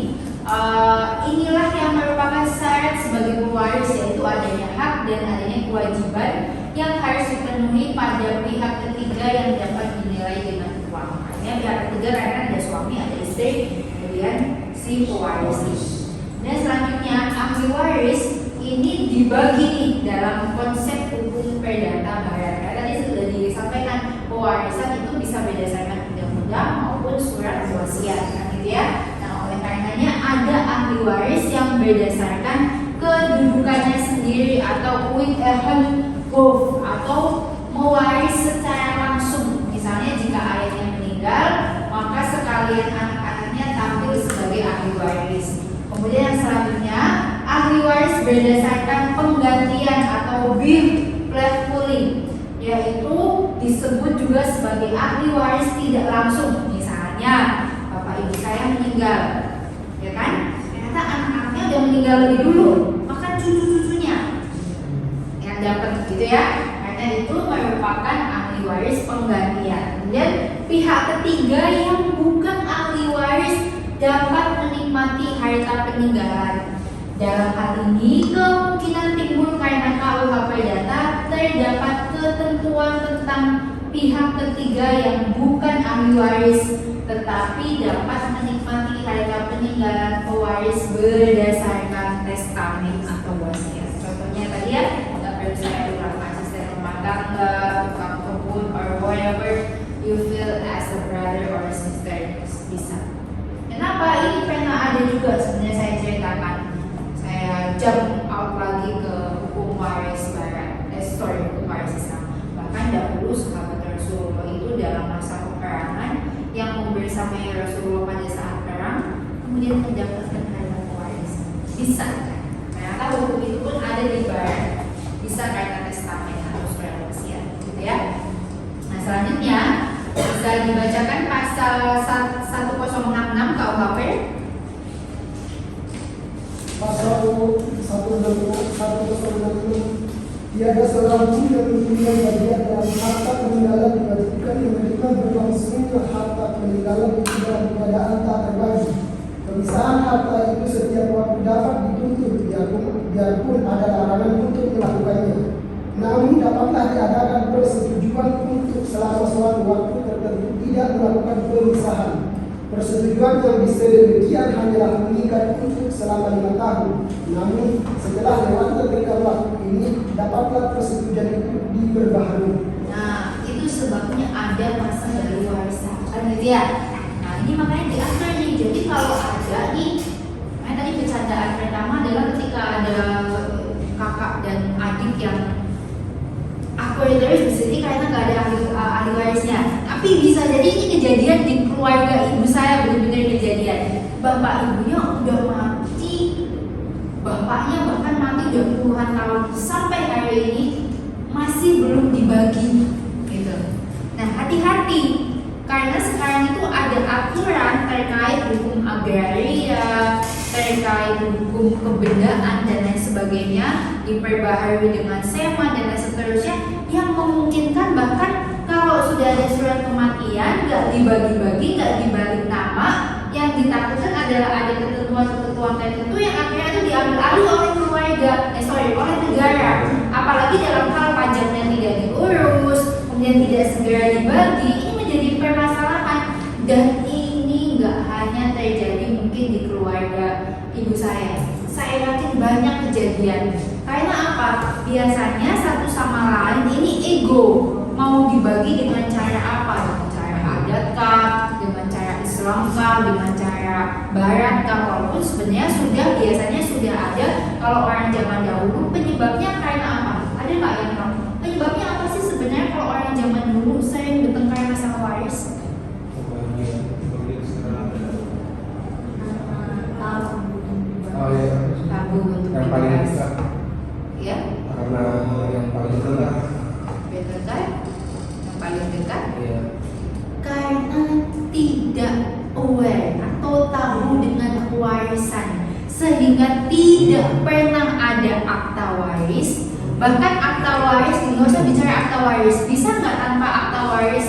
inilah yang merupakan syarat sebagai pewaris, yaitu adanya hak dan adanya kewajiban yang harus dipenuhi pada pihak ketiga yang dapat dinilai dengan uang. Artinya pihak ketiga karena ada suami, ada istri, kemudian si pewaris. Dan selanjutnya ahli waris ini dibagi nih dalam konsep hukum perdata barat. Tadi sudah disampaikan pewarisan itu bisa berdasarkan undang-undang maupun surat wasiat, kan gitu ya. Nah, oleh karena waris yang berdasarkan kedudukannya sendiri atau with a birth atau mewaris secara langsung. Misalnya jika ayahnya meninggal, maka sekalian anak-anaknya tampil sebagai ahli waris. Kemudian yang selanjutnya, ahli waris berdasarkan penggantian atau bequeathing, yaitu disebut juga sebagai ahli waris tidak langsung. Misalnya bapak ibu saya meninggal, ya kan? Ternyata anak-anaknya udah meninggal lebih dulu, maka cucu-cucunya yang dapat, gitu ya. Karena itu merupakan ahli waris penggantian. Dan pihak ketiga yang bukan ahli waris dapat menikmati harta peninggalan. Dalam hal ini kemungkinan timbul karena KUHP data terdapat ketentuan tentang pihak ketiga yang bukan ahli waris tetapi dapat menikmati harta peninggalan pewaris berdasarkan testamen atau wasiat. Contohnya tadi ya, nggak perlu saya ulang, asisten rumah tangga, tukang kebun, or whatever you feel as a brother or a sister, bisa. Kenapa? Ini pernah ada juga sebenarnya saya ceritakan. Saya jump out lagi ke hukum waris barat, hukum waris Islam. Bahkan dahulu sahabat Rasulullah itu dalam masa peperangan yang membersamai Rasulullah pada saat perang, kemudian mendapatkan harta pewaris. Bisa kan? Ternyata hukum itu pun ada di barat. Bisa karena testamen atau surat wasiat, gitu ya. Nah selanjutnya bisa dibacakan pasal 1066 KUHP. Pasal 166, tiada seorang pun yang mempunyai bagian dalam harta peninggalan dibagikan yang menerima berlangsungnya harta peninggalan itu dalam keadaan tak terbagi. Pemisahan harta itu setiap waktu dapat dituntut biarpun ada larangan untuk melakukannya. Namun dapatlah diadakan persetujuan untuk selama suatu waktu tertentu tidak melakukan pemisahan. Persetujuan yang sedemikian hanyalah mengikat untuk selama 5 tahun. Namun setelah lewatnya tenggang waktu ini dapatlah persetujuan itu diperbaharui. Nah itu sebabnya ada masa daluarsa, kan gitu ya. Nah ini makanya diatur nih. Jadi kalau ada nih, tadi bercandaan pertama adalah ketika ada kakak dan adik yang terus di sini karena nggak ada ahli warisnya. Tapi bisa jadi ini kejadian di keluarga ibu saya, benar-benar kejadian. Bapak ibunya udah mati, bapaknya bahkan mati udah puluhan tahun, sampai hari ini masih belum dibagi, gitu. Nah hati-hati, karena sekarang itu ada aturan terkait hukum agraria, terkait hukum kebendaan dan lain sebagainya, diperbaharui dengan SEMA dan lain seterusnya, yang memungkinkan bahkan kalau sudah ada surat kematian nggak dibagi-bagi, nggak dibalik nama, yang ditakutkan adalah ada ketentuan-ketentuan tertentu yang akhirnya itu diambil alih oleh oleh negara. Apalagi dalam hal pajaknya tidak diurus, kemudian tidak segera dibagi, ini menjadi permasalahan. Dan ini nggak hanya terjadi mungkin di keluarga ibu saya yakin banyak kejadian. Karena apa? Biasanya satu sama lain ini ego, mau dibagi dengan cara apa? Dengan cara adat kah? Dengan cara Islam kah? Dengan cara Barat kah? Walaupun sebenarnya biasanya sudah ada. Kalau orang zaman dahulu penyebabnya karena apa? Ada nggak yang tahu? Penyebabnya apa sih sebenarnya kalau orang zaman dulu sering bertengkar masalah waris? Tabu untuk yang paling dekat, ya? karena yang paling dekat, Dekat, yang paling dekat, iya. Karena tidak aware atau tahu dengan kewarisan, sehingga tidak pernah ada akta waris. Bahkan akta waris, nggak usah bicara akta waris, bisa nggak tanpa akta waris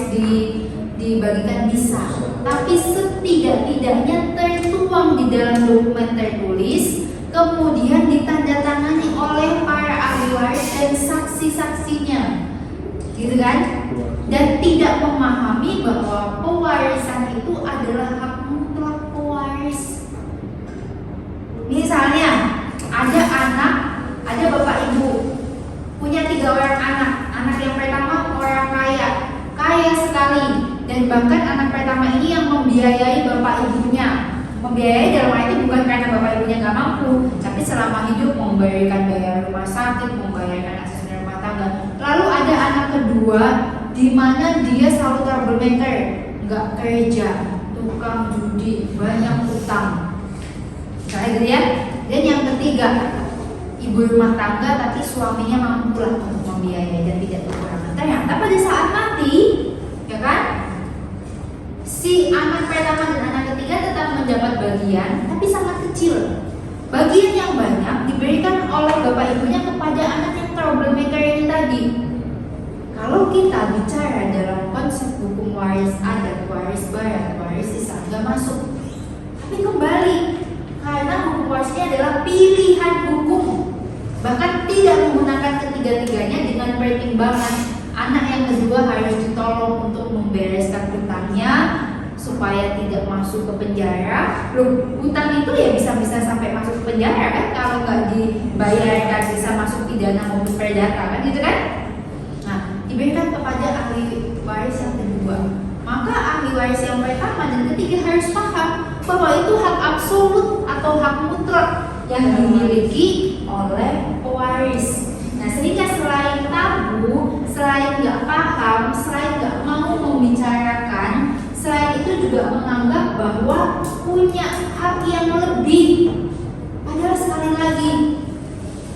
dibagikan? Bisa. Tapi setidak-tidaknya tertuang di dalam dokumen tertulis, kemudian ditandatangani oleh para ahli waris dan saksi-saksinya, gitu kan? Dan tidak memahami bahwa pewarisan itu adalah hak mutlak pewaris. Misalnya ada bapak ibu punya 3 orang anak. Anak yang pertama orang kaya sekali, dan bahkan anak pertama ini yang membiayai bapak ibunya. Membiayai dalam arti bukan karena bapak ibunya nggak mampu, tapi selama hidup memberikan biaya rumah sakit, membayarkan asisten rumah tangga. Lalu ada anak kedua di mana dia selalu troublemaker, nggak kerja, tukang judi, banyak utang. Kayak gitu ya. Dan yang ketiga, ibu rumah tangga tapi suaminya mampu lah untuk membiayai dan tidak kekurangan. Ternyata pada saat mati, ya kan, si anak pertama dan anak ketiga tetap mendapat bagian, tapi sangat kecil. Bagian yang banyak diberikan oleh bapak ibunya kepada anak yang troublemaker ini tadi. Kalau kita bicara dalam konsep hukum waris adat, waris barat, waris sisa, nggak masuk. Tapi kembali, karena hukum waris ini adalah pilihan hukum, bahkan tidak menggunakan ketiga-tiganya dengan pertimbangan anak yang kedua harus ditolong untuk membereskan hutangnya supaya tidak masuk ke penjara. Loh, hutang itu ya bisa-bisa sampai masuk ke penjara kan, kalau nggak dibayarkan bisa masuk pidana maupun perdata kan, gitu kan? Nah, diberikan kepada ahli waris yang kedua. Maka ahli waris yang pertama dan ketiga harus paham bahwa itu hak absolut atau hak mutlak yang dimiliki oleh pewaris. Nah, sehingga selain tabu, selain nggak paham, selain nggak mau membicarakan, selain itu juga menganggap bahwa punya hak yang lebih. Padahal sekali lagi,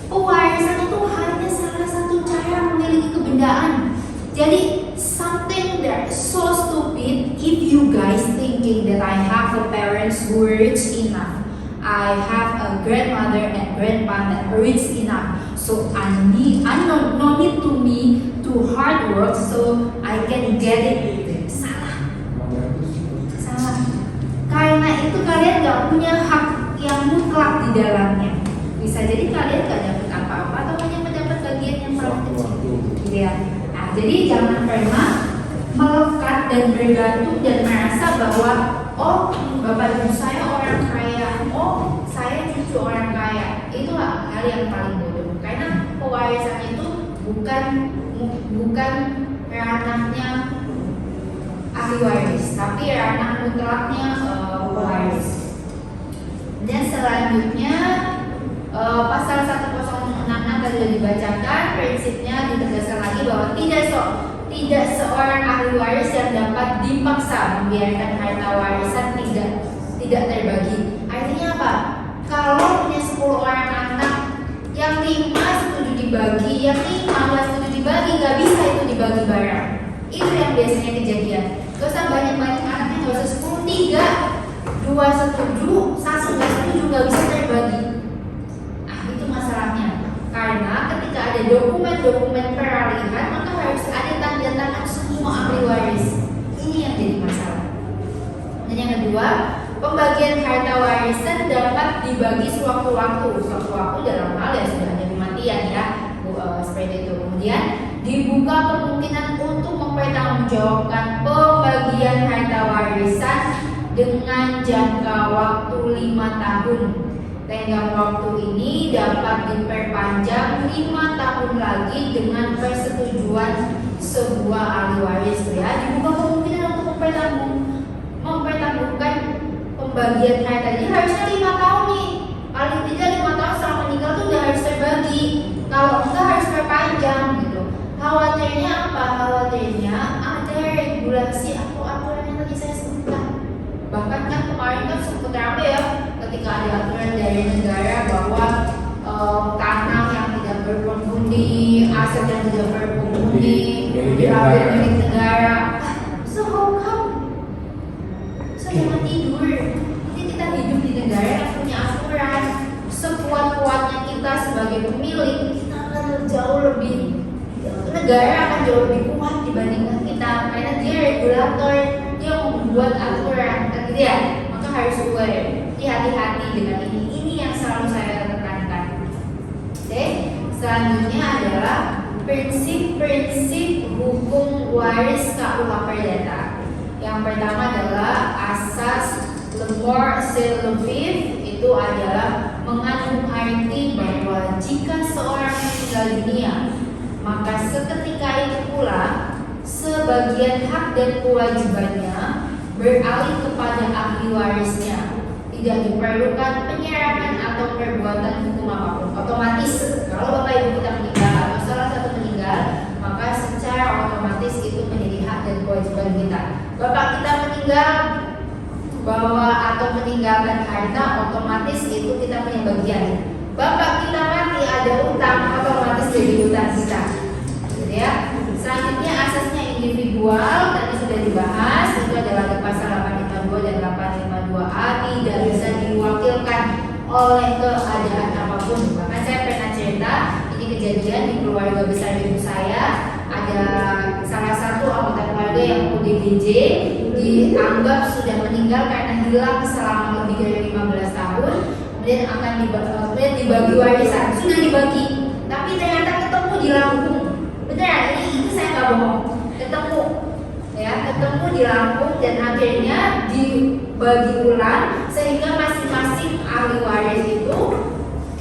pewarisan itu hanya salah satu cara memiliki kebendaan. Jadi something that so stupid if you guys thinking that I have a parents who rich enough, I have a grandmother and grandpa that rich enough, so I no need to me to hard work so I can get it. Salah. Karena itu kalian gak punya hak yang mutlak di dalamnya. Bisa jadi kalian gak dapat apa-apa atau hanya mendapat bagian yang paling kecil, gitu ya. Nah, jadi jangan pernah melekat dan bergantung dan merasa bahwa oh, bapak ibu saya orang kaya, oh saya cucu orang kaya. Itulah hal yang paling bodoh. Karena pewarisan itu bukan ranahnya ahli waris, tapi ranah mutlaknya pewaris. Dan selanjutnya pasal 106 tadi sudah dibacakan, prinsipnya ditegaskan lagi bahwa tidak seorang ahli waris yang dapat dipaksa membiarkan harta warisan tidak terbagi. Artinya apa? Kalau punya 10 orang anak, yang 5 setuju dibagi, yang 5 nggak setuju dibagi, nggak bisa itu dibagi bareng. Itu yang biasanya kejadian. Gak usah banyak-banyak anaknya, gak usah 10, 3, 2 setuju, 1 nggak setuju, nggak bisa terbagi. Nah, itu masalahnya. Karena ketika ada dokumen-dokumen peralihan, maka harus ada tanda tangan semua ahli waris. Ini yang jadi masalah. Dan yang kedua, pembagian harta warisan dapat dibagi sewaktu-waktu. Sewaktu-waktu dalam hal ya sudah ada kematian ya, seperti itu. Kemudian dibuka kemungkinan untuk mempertanggungjawabkan pembagian harta warisan dengan jangka waktu 5 tahun. Tenggang waktu ini dapat diperpanjang 5 tahun lagi dengan persetujuan sebuah ahli waris ya. Dibuka kemungkinan untuk mempertanggungan pembagian harta. Jadi harusnya 5 tahun nih. Paling tidak 5 tahun setelah meninggal tuh udah harus terbagi. Kalau enggak harus perpanjang gitu. Khawatirnya apa? Khawatirnya ada regulasi atau aturan yang tadi saya sebutkan. Bahkan kan kemarin kan sempat rame ya ketika ada aturan dari negara bahwa tanah yang tidak berpenghuni, aset yang tidak berpenghuni diambil milik negara. So how come? So jangan tidur. Nanti kita hidup di negara yang punya aturan. Sekuat-kuatnya kita sebagai pemilik, kita akan jauh lebih, negara akan jauh lebih kuat dibandingkan kita, karena dia regulator, dia membuat aturan, kan gitu ya. Maka harus aware, hati-hati dengan ini. Ini yang selalu saya tekankan. Oke, selanjutnya adalah prinsip-prinsip hukum waris KUH Perdata. Yang pertama adalah asas lemor selevif, itu adalah mengandung arti bahwa jika seorang meninggal dunia, maka seketika itu pula sebagian hak dan kewajibannya beralih kepada ahli warisnya. tidak diperlukan penyerahan atau perbuatan hukum apapun. Otomatis kalau Bapak Ibu kita meninggal atau salah satu meninggal, maka secara otomatis itu menjadi hak dan kewajiban kita. Bapak kita meninggal bahwa atau meninggalkan harta, otomatis itu kita punya bagian. Bapak kita mati ada utang, otomatis jadi utang kita. Gitu ya. Selanjutnya asasnya individual tadi sudah dibahas, itu adalah di pasal 852 dan 852A tidak bisa diwakilkan oleh keadaan apapun. Bahkan saya pernah cerita ini kejadian di keluarga besar ibu saya, ada salah satu anggota keluarga yang ODGJ dianggap sudah meninggal karena hilang selama lebih dari 15 tahun, kemudian akan dibagi warisan, sudah dibagi, tapi ternyata ketemu di Lampung. Beneran, ini saya nggak bohong, ketemu di Lampung dan akhirnya dibagi ulang sehingga masing-masing ahli waris itu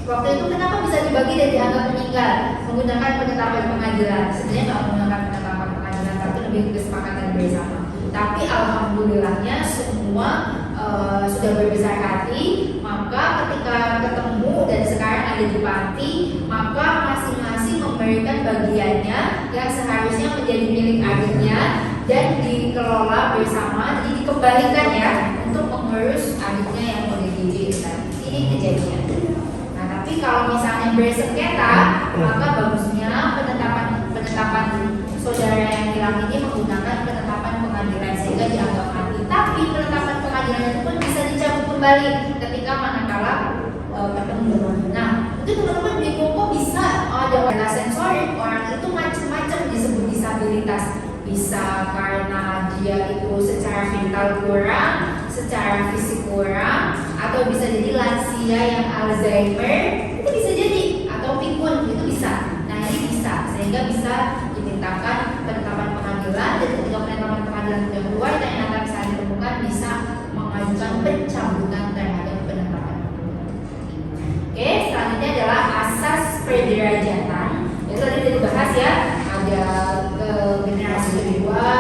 waktu itu kenapa bisa dibagi dan dianggap meninggal menggunakan penetapan pengadilan. Sebenarnya nggak menggunakan penetapan pengadilan tapi lebih kesepakatan bersama. Tapi alhamdulillahnya semua sudah berbesar hati, maka ketika ketemu dan sekarang ada di panti, maka masing-masing memberikan bagiannya yang seharusnya menjadi milik adiknya dan dikelola bersama, jadi dikembalikan ya untuk mengurus adiknya yang ODGJ itu tadi. Ini kejadian. Nah, tapi kalau misalnya bersengketa, maka bagusnya penetapan saudara yang hilang ini menggunakan penetapan pengadilan sehingga dianggap mati. Tapi penetapan pengadilan itu pun bisa dicabut kembali ketika manakala ketemu. Nah, itu teman-teman bingung kok bisa ada warna sensorik, orang itu macam-macam disebut disabilitas. Bisa karena dia itu secara mental kurang, secara fisik kurang, atau bisa jadi lansia yang Alzheimer, itu bisa jadi, atau pikun, itu bisa. Nah ini bisa, sehingga bisa dimintakan penetapan pengadilan dan ketika penetapan pengadilan sudah keluar ternyata bisa ditemukan bisa mengajukan pencabutan terhadap penetapan. Oke, selanjutnya adalah asas pederajatan. Itu tadi sudah dibahas ya, ada generasi kedua,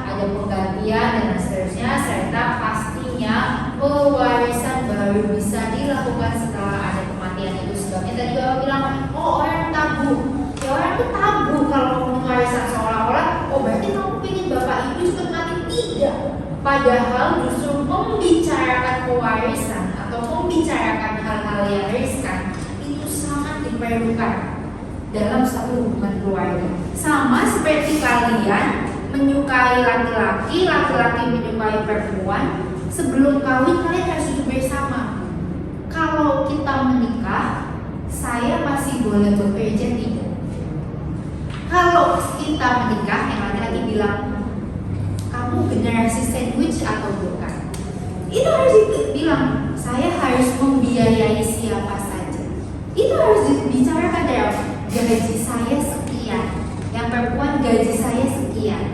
ada penggantian dan seterusnya, serta pastinya pewarisan baru bisa dilakukan setelah ada kematian itu. Sebabnya tadi Bapak bilang, oh orang tabu, ya orang itu tabu kalau ngomong warisan seolah-olah, oh berarti kamu pengen bapak ibu cepat mati. Tidak, padahal justru membicarakan pewarisan atau membicarakan hal-hal yang riskan itu sangat diperlukan dalam satu hubungan keluarga. Sama seperti kalian menyukai laki-laki, laki-laki menyukai perempuan, sebelum kawin kalian harus hidup bersama. Kalau kita menikah, saya masih boleh bekerja tidak? Kalau kita menikah, yang laki-laki bilang, kamu generasi sandwich atau bukan? Itu harus dibilang, saya harus membiayai siapa saja. Itu harus dibicarakan dalam gaji saya sekian, yang perempuan gaji saya sekian,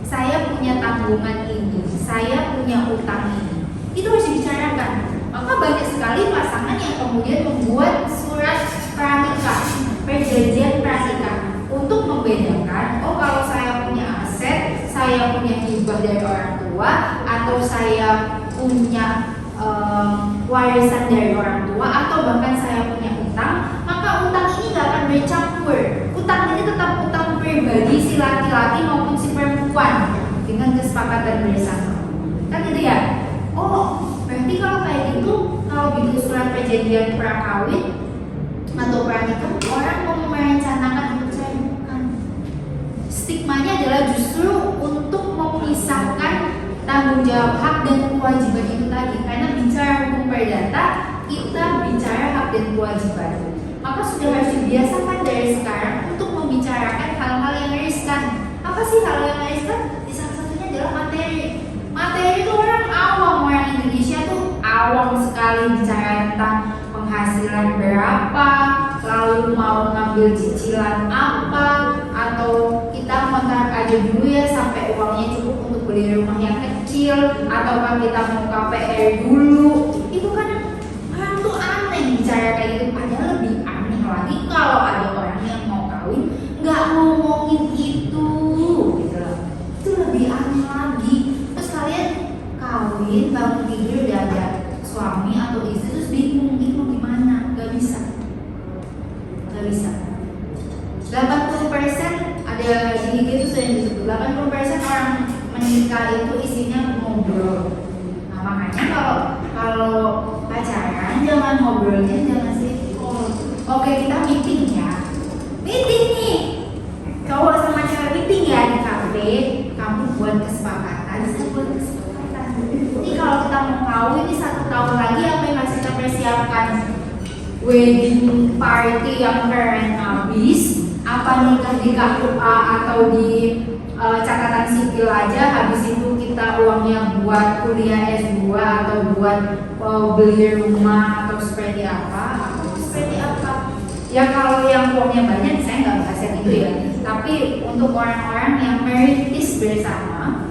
saya punya tanggungan ini, saya punya utang ini. Itu harus dibicarakan. Maka banyak sekali pasangan yang kemudian membuat surat pranikah, perjanjian pranikah untuk membedakan, oh kalau saya punya aset, saya punya hibah dari orang tua, atau saya punya warisan dari orang tua, atau bahkan saya punya utang, maka utang ini nggak akan bercampur. Utang ini tetap utang pribadi si laki-laki maupun si perempuan dengan kesepakatan bersama. Kan gitu ya? Oh, berarti kalau kayak gitu, kalau bikin surat perjanjian prakawin atau pranikah, orang mau merencanakan untuk cerai bukan. Stigmanya adalah justru untuk memisahkan tanggung jawab hak dan kewajiban itu tadi. Karena bicara hukum perdata, kita bicara hak dan kewajiban. Maka sudah harus dibiasakan dari sekarang untuk membicarakan hal-hal yang riskan. Apa sih hal yang riskan? Di salah satunya adalah materi. Materi itu orang awam, orang Indonesia tuh awam sekali bicara tentang penghasilan berapa, lalu mau ngambil cicilan apa, atau kita kontrak aja dulu ya sampai uangnya cukup untuk beli rumah yang kecil, atau kan kita mau KPR dulu. Itu kan orang tuh aneh bicara kayak gitu. Padahal lebih aneh lagi kalau ada orang yang mau kawin nggak ngomongin itu, gitu loh. Itu lebih aneh lagi. Terus kalian kawin, bangun tidur udah ada suami atau 80% ada di IG itu sudah disebut 80% orang menikah itu isinya ngobrol. Nah makanya kalau pacaran jangan ngobrolnya jangan call. Oke kita meeting ya, meeting nih cowok sama cewek meeting ya di kafe. Kamu buat kesepakatan, saya buat kesepakatan. Ini kalau kita mau kawin ini 1 tahun lagi apa yang harus kita persiapkan? Wedding party yang keren habis, apa nikah di KUA atau di catatan sipil aja, habis itu kita uangnya buat kuliah S2 atau buat beli rumah atau seperti apa ya. Kalau yang uangnya banyak saya nggak bahas yang itu ya, tapi untuk orang-orang yang merintis bersama,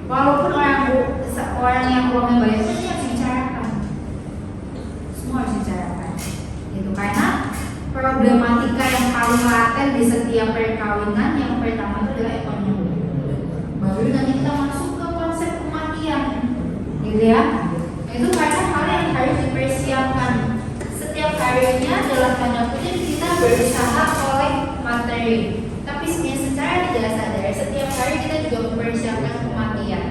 walaupun orang yang uangnya banyak itu harus dibicarakan, semua harus dibicarakan gitu. Karena problematika yang paling laten di setiap perkawinan yang pertama itu adalah ekonomi. Baru nanti kita masuk ke konsep kematian, gitu ya. Itu karena hal yang harus dipersiapkan. Setiap harinya dalam tanda kutip kita berusaha oleh materi, tapi secara tidak sadar setiap hari kita juga mempersiapkan kematian.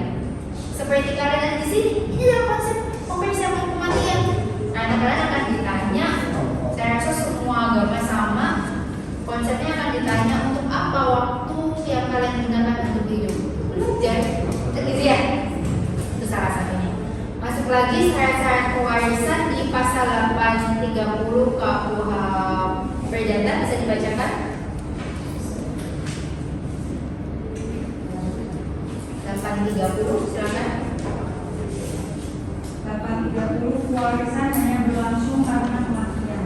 Seperti kalian di sini, ini adalah konsep mempersiapkan kematian. Karena kalian akan ditanya. Saya rasa semua agama sama, konsepnya akan ditanya untuk apa waktu yang kalian gunakan untuk hidup. Belajar, gitu ya. Itu salah satunya. Masuk lagi syarat-syarat pewarisan di pasal 830 KUH Perdata, bisa dibacakan? 830, silakan. 830 pewarisan hanya berlangsung karena kematian.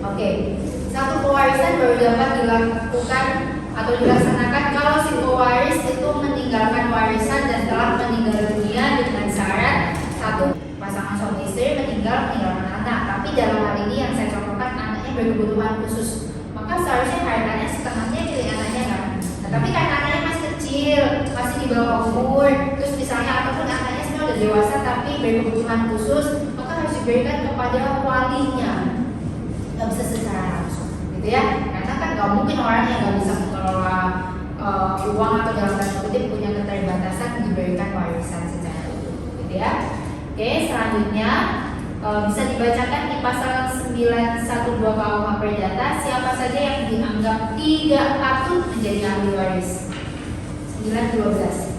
Oke, satu pewarisan baru dapat dilakukan atau dilaksanakan kalau si pewaris itu meninggalkan warisan dan telah meninggal dunia dengan syarat satu, pasangan suami istri meninggalkan anak. Tapi dalam hal ini yang saya contohkan anaknya berkebutuhan khusus, maka seharusnya hartanya setengahnya milik anaknya kan. Nah, tapi karena anaknya masih kecil, masih di bawah umur, terus misalnya ataupun anaknya sudah udah dewasa tapi berkebutuhan khusus, maka harus diberikan kepada walinya. Nggak bisa secara langsung, gitu ya. Karena kan nggak mungkin orang yang nggak bisa mengelola uang atau dalam tanda kutip punya keterbatasan diberikan warisan secara utuh, gitu ya. Oke, selanjutnya bisa dibacakan di pasal 912 KUH Perdata, siapa saja yang dianggap tidak patut menjadi ahli waris. 912.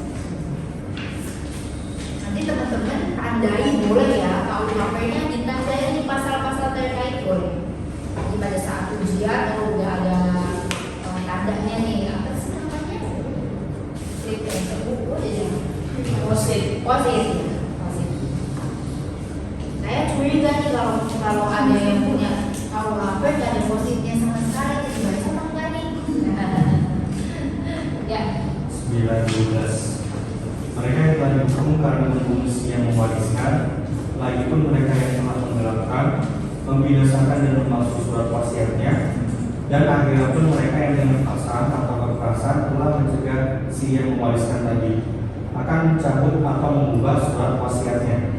Nanti teman-teman tandai boleh ya, KUHP-nya ditandai di pasal-pasal terkait boleh. Jadi pada saat ujian kalau udah ada tandanya nih, apa sih namanya? Slip ya, buku aja. Posit. Saya curiga nih kalau ada yang punya KUHP gak ada positnya sama sekali, dibaca apa enggak nih? Ya. 19. Mereka yang telah dihukum karena membunuh yang mewariskan, lagi pun mereka yang telah menggelapkan, membinasakan dan memalsu surat wasiatnya, dan akhirnya pun mereka yang dengan paksaan atau kekerasan telah mencegah si yang mewariskan tadi akan mencabut atau mengubah surat wasiatnya.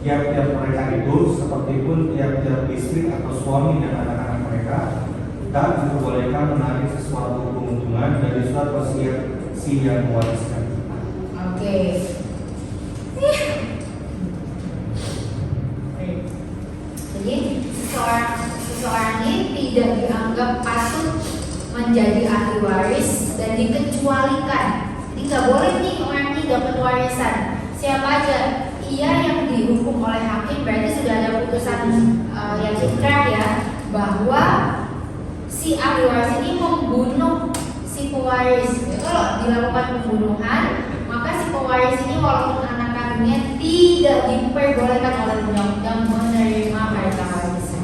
Tiap-tiap mereka itu, seperti pun tiap-tiap istri atau suami dan anak-anak mereka, tak diperbolehkan menarik sesuatu keuntungan dari surat wasiat si yang mewariskan. Oke. Jadi seseorang ini tidak dianggap patut menjadi ahli waris dan dikecualikan. Jadi nggak boleh nih orang ini dapat warisan. Siapa aja? Ia yang dihukum oleh hakim, berarti sudah ada putusan yang ingkrah ya, bahwa si ahli waris ini membunuh si pewaris. Kalau dilakukan pembunuhan, maka si pewaris ini walaupun anak kandungnya tidak diperbolehkan oleh undang-undang menerima harta warisan.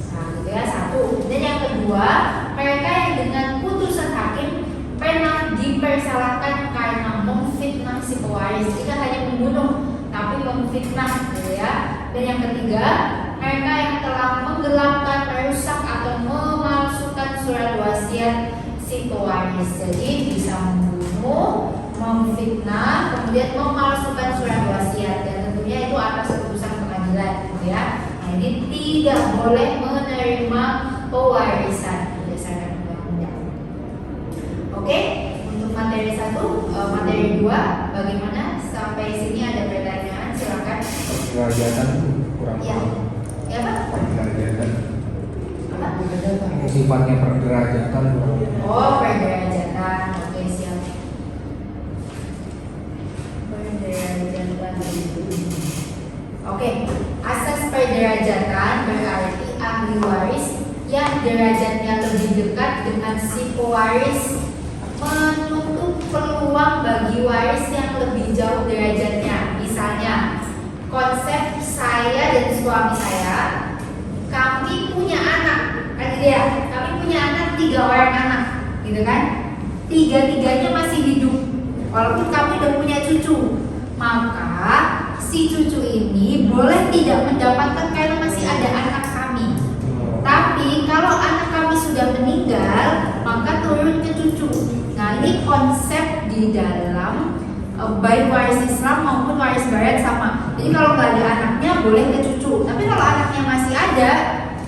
Nah, gitu ya, satu. Dan yang kedua, mereka yang dengan putusan hakim pernah dipersalahkan karena memfitnah si pewaris, tidak hanya membunuh, tapi memfitnah, gitu ya. Dan yang ketiga, mereka yang telah menggelapkan, merusak atau memalsukan surat wasiat si pewaris. Jadi bisa membunuh, memfitnah, kemudian memalsukan surat wasiat, dan tentunya itu atas keputusan pengadilan, gitu ya. Nah, ini tidak boleh menerima pewaris sifatnya perderajatan. Oh, perderajatan. Oke, siap. Perderajatan. Oke, asas perderajatan berarti ahli waris yang derajatnya lebih dekat dengan si pewaris menutup peluang bagi waris yang lebih jauh derajatnya. Misalnya, konsep saya dan suami saya, kami punya anak, kan gitu ya? Kami punya anak 3 orang anak, gitu kan? 3-tiganya masih hidup, walaupun kami udah punya cucu. Maka si cucu ini boleh tidak mendapatkan karena masih ada anak kami. Tapi kalau anak kami sudah meninggal, maka turun ke cucu. Nah, ini konsep di dalam baik waris Islam maupun waris Barat sama. Jadi kalau nggak ada anaknya boleh ke cucu. Tapi kalau anaknya masih ada,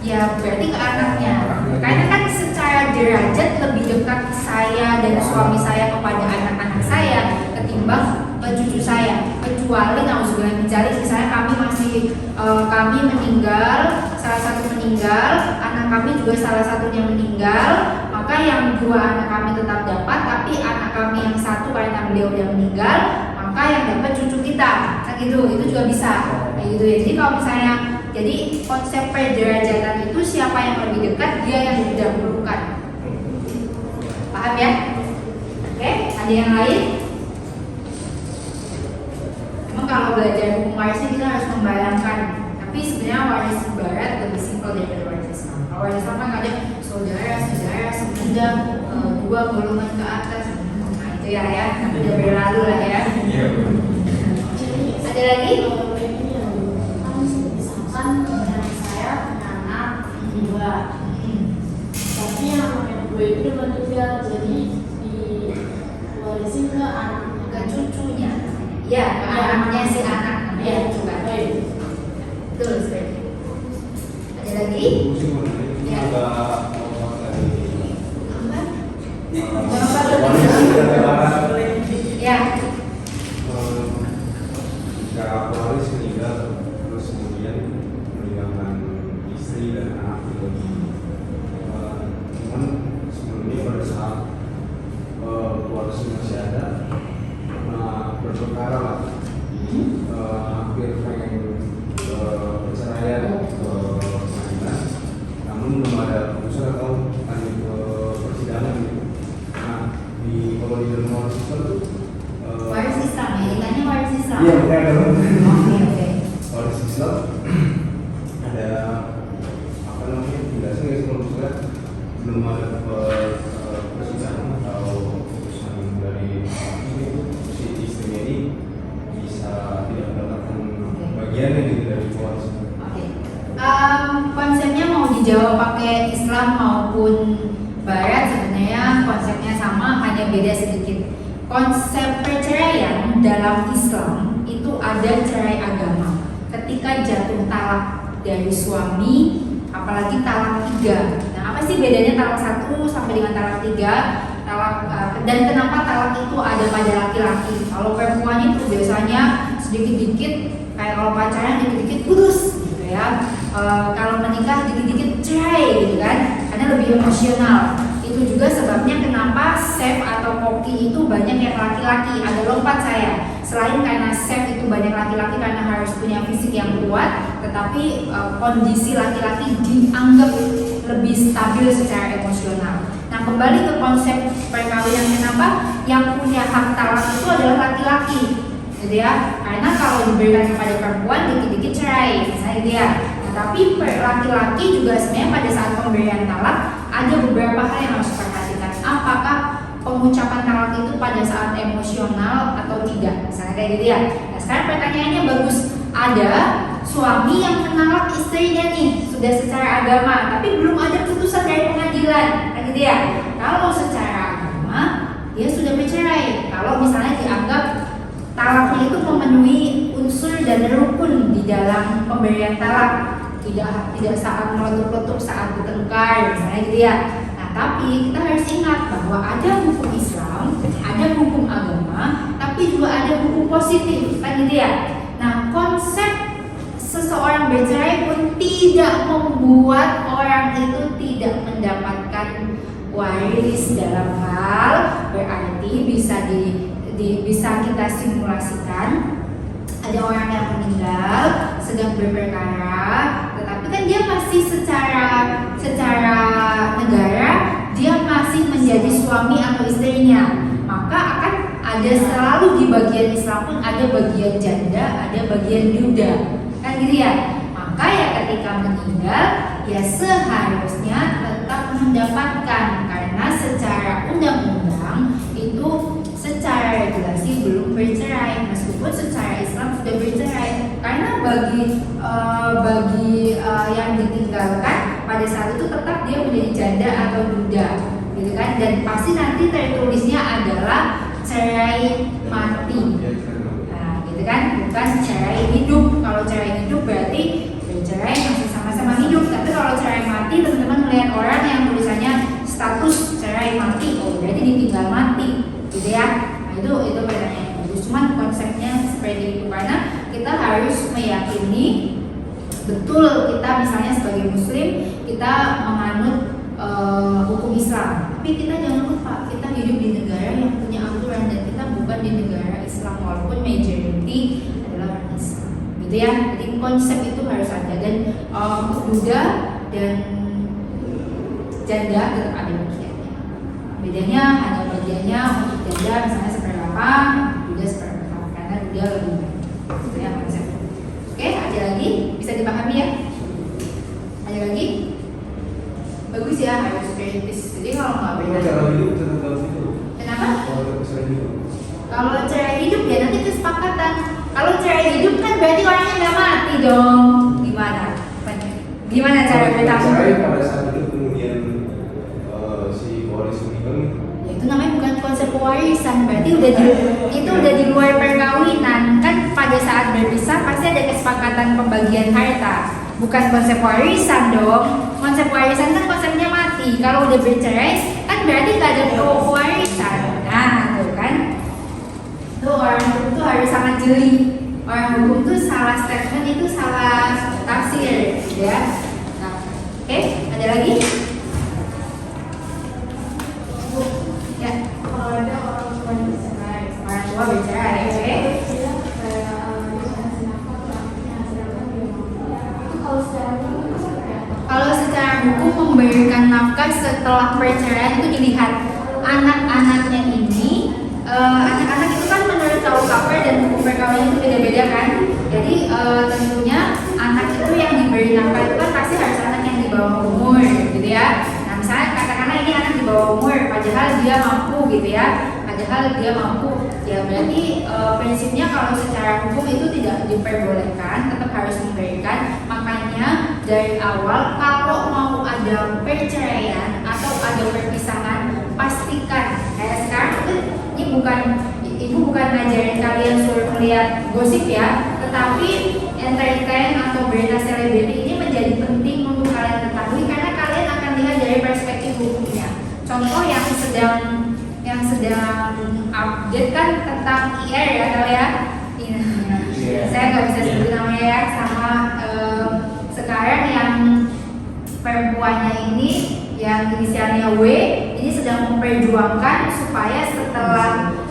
ya berarti ke anaknya. Karena kan secara derajat lebih dekat saya dan suami saya kepada anak-anak saya ketimbang ke cucu saya. Kecuali nauzubillah min dzalik, misalnya kami meninggal, salah satu meninggal, anak kami juga salah satunya meninggal, maka yang 2 anak kami tetap dapat, tapi anak kami yang 1 karena beliau udah meninggal, maka yang dapat cucu kita. Nah gitu, itu juga bisa. Kayak gitu ya. Jadi kalau misalnya, jadi konsep perderajatan itu siapa yang lebih dekat, dia yang didahulukan. Paham ya? Oke, ada yang lain? Memang kalau belajar hukum warisnya kita harus membayangkan, tapi sebenarnya waris Barat lebih simpel daripada waris Islam. Kalau waris Islam kan ada saudara, semudah 2 golongan ke atas. Nah itu ya, tapi udah berlalu lah ya. Ada lagi? Misalkan saya punya anak 2, tapi yang anak 2 itu meninggal, jadi diwarisin ke anak, Ke cucunya. Ya, ke anaknya si anak. Ya, juga. Betul sekali. Ada lagi? Ya. Ya. Jika waris meninggal terus kemudian meninggalkan istri dan anak itu, cuman sebelumnya pada saat waris masih ada, berperkara lah, hampir pengen perceraian ke pengadilan, namun belum ada putusan atau lanjut ke persidangan gitu. Nah, kalau di dalam waris itu Waris Islam ya, ditanya waris Islam. iya, bukan Oke. waris Islam ada apa namanya, penjelasan nggak sih kalau misalnya belum ada persidangan atau putusan dari si istrinya ini bisa tidak mendapatkan bagiannya gitu dari waris. Oke. Konsepnya mau dijawab pakai Islam maupun Barat sebenarnya konsepnya sama, hanya beda sedikit. Konsep perceraian dalam Islam itu ada cerai agama. Ketika jatuh talak dari suami, apalagi talak 3. Nah, apa sih bedanya talak 1 sampai dengan talak 3? Dan kenapa talak itu ada pada laki-laki? Kalau perempuan itu biasanya sedikit-dikit, kayak kalau pacaran dikit-dikit putus gitu ya. Kalau menikah dikit-dikit cerai gitu kan, karena lebih emosional. Itu juga sebabnya kenapa chef atau koki itu banyak yang laki-laki. Ada lompat saya, selain karena chef itu banyak laki-laki karena harus punya fisik yang kuat, tetapi kondisi laki-laki dianggap lebih stabil secara emosional. Nah, kembali ke konsep perkawinan, kenapa yang punya hak talak itu adalah laki-laki, gitu ya? Karena kalau diberikan kepada perempuan dikit-dikit cerai, misalnya gitu ya. Tapi laki-laki juga sebenarnya pada saat pemberian talak ada beberapa hal yang harus diperhatikan. Apakah pengucapan talak itu pada saat emosional atau tidak? Misalnya kayak gitu ya. Nah, sekarang pertanyaannya bagus. Ada suami yang menalak istrinya nih, sudah secara agama, tapi belum ada putusan dari pengadilan, kayak gitu ya. Kalau secara agama dia sudah bercerai. Kalau misalnya dianggap talaknya itu memenuhi unsur dan rukun di dalam pemberian talak, tidak saat meletup-letup saat bertengkar, misalnya gitu ya. Nah, tapi kita harus ingat bahwa ada hukum Islam, ada hukum agama, tapi juga ada hukum positif, kan gitu ya. Nah, konsep seseorang bercerai pun tidak membuat orang itu tidak mendapatkan waris dalam hal berarti bisa kita simulasikan ada orang yang meninggal sedang berperkara, tetapi kan dia masih secara negara dia masih menjadi suami atau istrinya, maka akan ada selalu di bagian Islam pun ada bagian janda, ada bagian duda, kan gitu ya. Maka ya ketika meninggal ya seharusnya tetap mendapatkan, karena secara undang-undang itu secara regulasi belum bercerai meskipun secara Islam sudah bercerai, karena bagi yang ditinggalkan pada saat itu tetap dia menjadi janda atau duda gitu kan, dan pasti nanti tertulisnya adalah cerai mati. Nah, gitu kan, bukan cerai hidup. Kalau cerai hidup berarti bercerai masih sama-sama hidup, tapi kalau cerai mati teman-teman melihat orang yang tulisannya status cerai mati, oh berarti ditinggal mati, gitu ya. Nah, itu bedanya yang bagus. Cuman konsepnya seperti itu, karena kita harus meyakini betul kita misalnya sebagai muslim kita menganut hukum Islam, tapi kita jangan lupa kita hidup di negara yang punya aturan dan kita bukan di negara Islam walaupun majority adalah orang Islam, gitu ya. Jadi konsep itu harus ada, dan untuk duda dan janda tetap ada bagiannya. Bedanya hanya bagiannya untuk janda misalnya 1/8, duda 1/4 karena duda lebih banyak. Itu ya konsep. Oke, ada lagi bisa dipahami ya? Ada lagi? Bagus ya, harus kritis. Jadi kalau nggak beda. Kalau hidup tetap dalam hidup. Kenapa? Kalau cerai hidup. Kalau cerai hidup ya nanti kesepakatan. Kalau cerai hidup kan berarti orangnya nggak mati dong. Gimana? Gimana cara bertanggung? Cerai pada saat itu kemudian si waris meninggal. Ya, itu namanya bukan konsep warisan, berarti itu udah di luar perkawinan. Kan pada saat berpisah pasti ada kesepakatan pembagian harta. Bukan konsep warisan dong. Konsep warisan kan konsepnya mati. Kalau udah bercerai kan berarti nggak ada warisan. Nah, tuh kan. Tuh orang hukum tuh harus sangat jeli. Orang hukum tuh salah statement itu salah tafsir, ya. Nah, oke, ada lagi? Ya. Kalau ada orang tua yang bercerai, Orang tua bercerai, oke. Kalau secara hukum memberikan nafkah setelah perceraian itu dilihat anak-anaknya ini, anak-anak itu kan menurut KUHP dan hukum perkawinan itu beda-beda kan. Jadi tentunya anak itu yang diberi nafkah itu kan pasti harus anak yang di bawah umur, gitu ya. Nah misalnya katakanlah ini anak di bawah umur, padahal dia mampu, gitu ya. Padahal dia mampu, ya berarti prinsipnya kalau secara hukum itu tidak diperbolehkan, tetap harus memberikan. Makanya dari awal kalau mau ada perceraian atau ada perpisahan, pastikan kayak sekarang itu ibu bukan ngajarin kalian suruh melihat gosip ya, tetapi entertain atau berita selebriti ini menjadi penting untuk kalian ketahui karena kalian akan lihat dari perspektif hukumnya. Contoh yang sedang update kan tentang IR ya, tahu ya? Saya nggak bisa sebut namanya ya, sama sekarang yang perempuannya ini yang inisialnya W ini sedang memperjuangkan supaya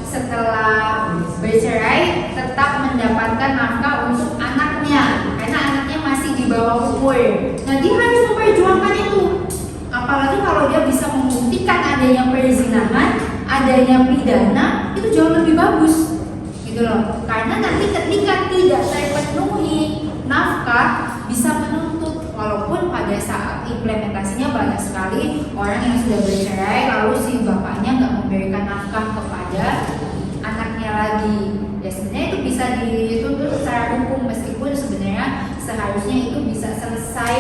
setelah bercerai tetap mendapatkan nafkah untuk anaknya karena anaknya masih di bawah umur. Nah dia harus memperjuangkan itu, apalagi kalau dia bisa membuktikan adanya perzinahan, adanya pidana, itu jauh lebih bagus gitu loh. Karena nanti ketika tidak terpenuhi nafkah bisa menuntut, walaupun pada saat implementasinya banyak sekali orang yang sudah bercerai lalu si bapaknya nggak memberikan nafkah kepada anaknya lagi. Ya sebenarnya itu bisa dituntut secara hukum meskipun sebenarnya seharusnya itu bisa selesai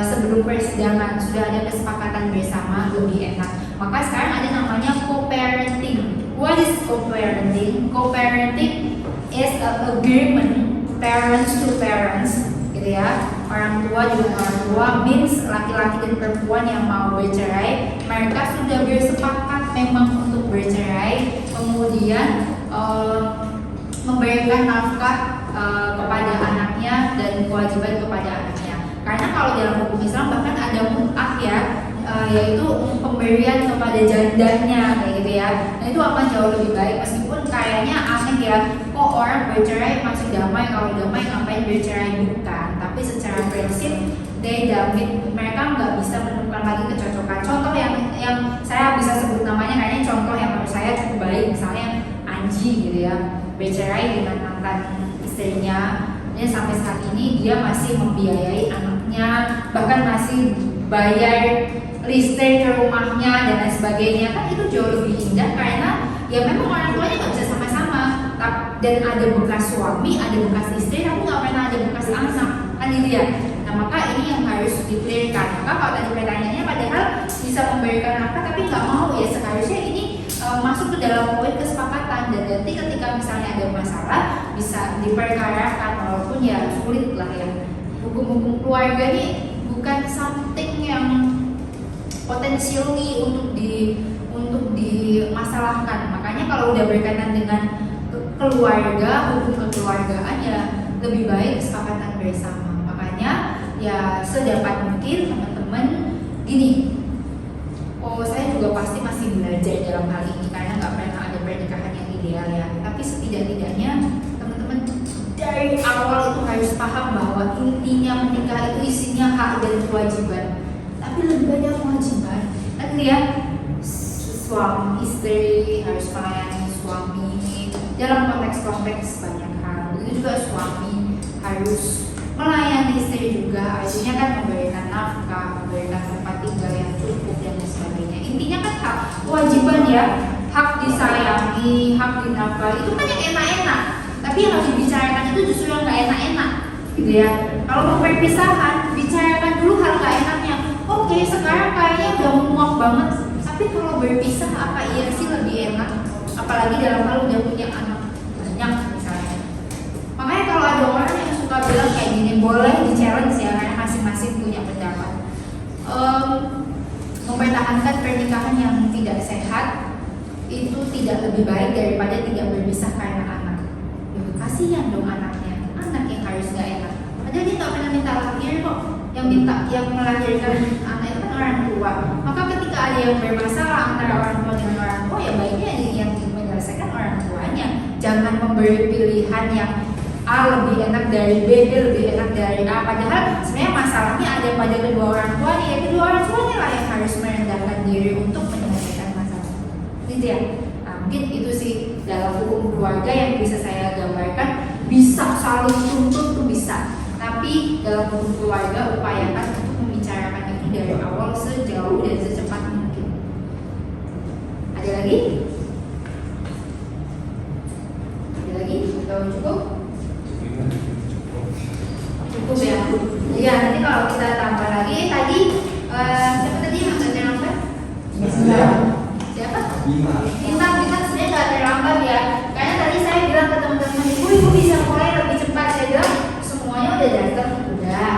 sebelum persidangan, sudah ada kesepakatan bersama, lebih enak. Maka sekarang ada namanya co-parenting. What is co-parenting? Co-parenting is an agreement parents to parents, gitu ya. Orang tua dengan orang tua means laki-laki dan perempuan yang mau bercerai, mereka sudah bersepakat memang untuk bercerai, kemudian memberikan nafkah kepada anaknya dan kewajiban kepada anaknya. Karena kalau dalam hukum Islam bahkan ada mut'ah ya, yaitu pemberian kepada jandanya kayak gitu ya. Nah itu akan jauh lebih baik, meskipun kayaknya aneh ya, kok orang bercerai masih damai, kalau damai ngapain bercerai, bukan. Tapi secara prinsip mereka nggak bisa menemukan lagi kecocokan. Contoh yang saya bisa sebut namanya, kayaknya contoh yang menurut saya cukup baik, misalnya Anji gitu ya, bercerai dengan mantan istrinya, dan sampai saat ini dia masih membiayai anaknya, bahkan masih bayar listrik ke rumahnya dan lain sebagainya. Kan itu jauh lebih indah karena ya memang orang tuanya nggak bisa sama-sama, dan ada bekas suami, ada bekas istri, tapi nggak pernah ada bekas anak, kan gitu ya. Nah maka ini yang harus di-clearkan. Maka kalau tadi pertanyaannya padahal bisa memberikan nafkah tapi nggak mau, ya seharusnya ini masuk ke dalam poin kesepakatan, dan nanti ketika misalnya ada masalah bisa diperkarakan, walaupun ya sulit lah ya. Hukum-hukum keluarga ini bukan something yang potensially untuk dimasalahkan. Makanya kalau udah berkaitan dengan keluarga, hukum kekeluargaan ya lebih baik kesepakatan bersama. Makanya ya sedapat mungkin teman-teman gini. Oh, saya juga pasti masih belajar dalam hal ini karena nggak pernah ada pernikahan yang ideal ya. Tapi setidak-tidaknya teman-teman dari awal itu harus paham bahwa intinya menikah itu isinya hak dan kewajiban. Tapi lebih banyak kewajiban. Nanti ya, suami istri harus melayani suami dalam konteks-konteks banyak hal. Itu juga suami harus melayani istri juga, artinya kan memberikan nafkah, memberikan tempat tinggal yang cukup dan sebagainya. Intinya kan hak, kewajiban ya, hak disayangi, hak dinafkahi, itu kan yang enak-enak. Tapi yang harus dibicarakan itu justru yang nggak enak-enak, gitu ya. Kalau mau perpisahan, bicarakan dulu hal nggak enaknya. Oke, sekarang kayaknya udah muak banget, tapi kalau berpisah apa iya sih lebih enak? Apalagi dalam hal udah punya anak banyak misalnya. Makanya kalau ada orang yang suka bilang kayak gini, boleh di-challenge ya, karena masing-masing punya pendapat. Mempertahankan pernikahan yang tidak sehat itu tidak lebih baik daripada tidak berpisah karena anak. Kasihan dong anaknya, anak yang harus gak enak. Padahal dia gak pernah minta lahir kok. Yang melahirkan anak itu kan orang tua. Maka ketika ada yang bermasalah antara orang tua dengan orang tua, ya baiknya yang menyelesaikan orang tuanya. Jangan memberi pilihan yang A lebih enak dari B, B lebih enak dari A. Padahal sebenarnya masalahnya ada pada kedua orang tuanya. Ya kedua orang tuanya lah yang harus merendahkan diri untuk menyelesaikan masalah. Gitu ya. Nah, mungkin itu sih dalam hukum keluarga yang bisa saya gambarkan. Bisa saling tuntut tuh bisa. Tapi dalam hukum keluarga upayakan untuk membicarakan itu dari awal sejauh dan secepat mungkin. Ada lagi? Ada lagi? Atau cukup? Cukup ya. Iya, nanti kalau kita tambah lagi tadi siapa tadi yang nggak terlambat? Siapa? Bintang sebenarnya nggak terlambat ya. Karena tadi saya bilang ke teman-teman, ibu bisa mulai lebih cepat. Saya bilang semuanya udah datang, udah.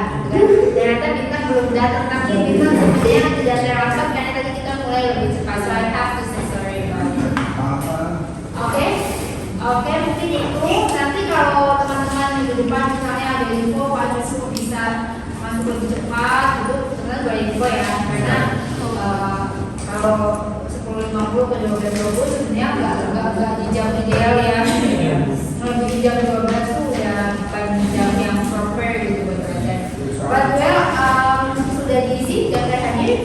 Ternyata bintang belum datang, tapi bintang sebenarnya tidak terlambat karena tadi kita mulai lebih cepat. So I have to say sorry about it. Oke, mungkin itu. Nanti kalau teman-teman di depan misalnya ada info Pak Joshua bisa masuk lebih cepat, itu sebenarnya boleh info ya. Karena kalau 10.50 ke 12.20 sebenarnya nggak di jam ideal ya. Kalau di jam 12 tuh udah bukan jam yang proper gitu buat belajar. But well, sudah diisi daftar hadir?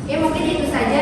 Oke, mungkin itu saja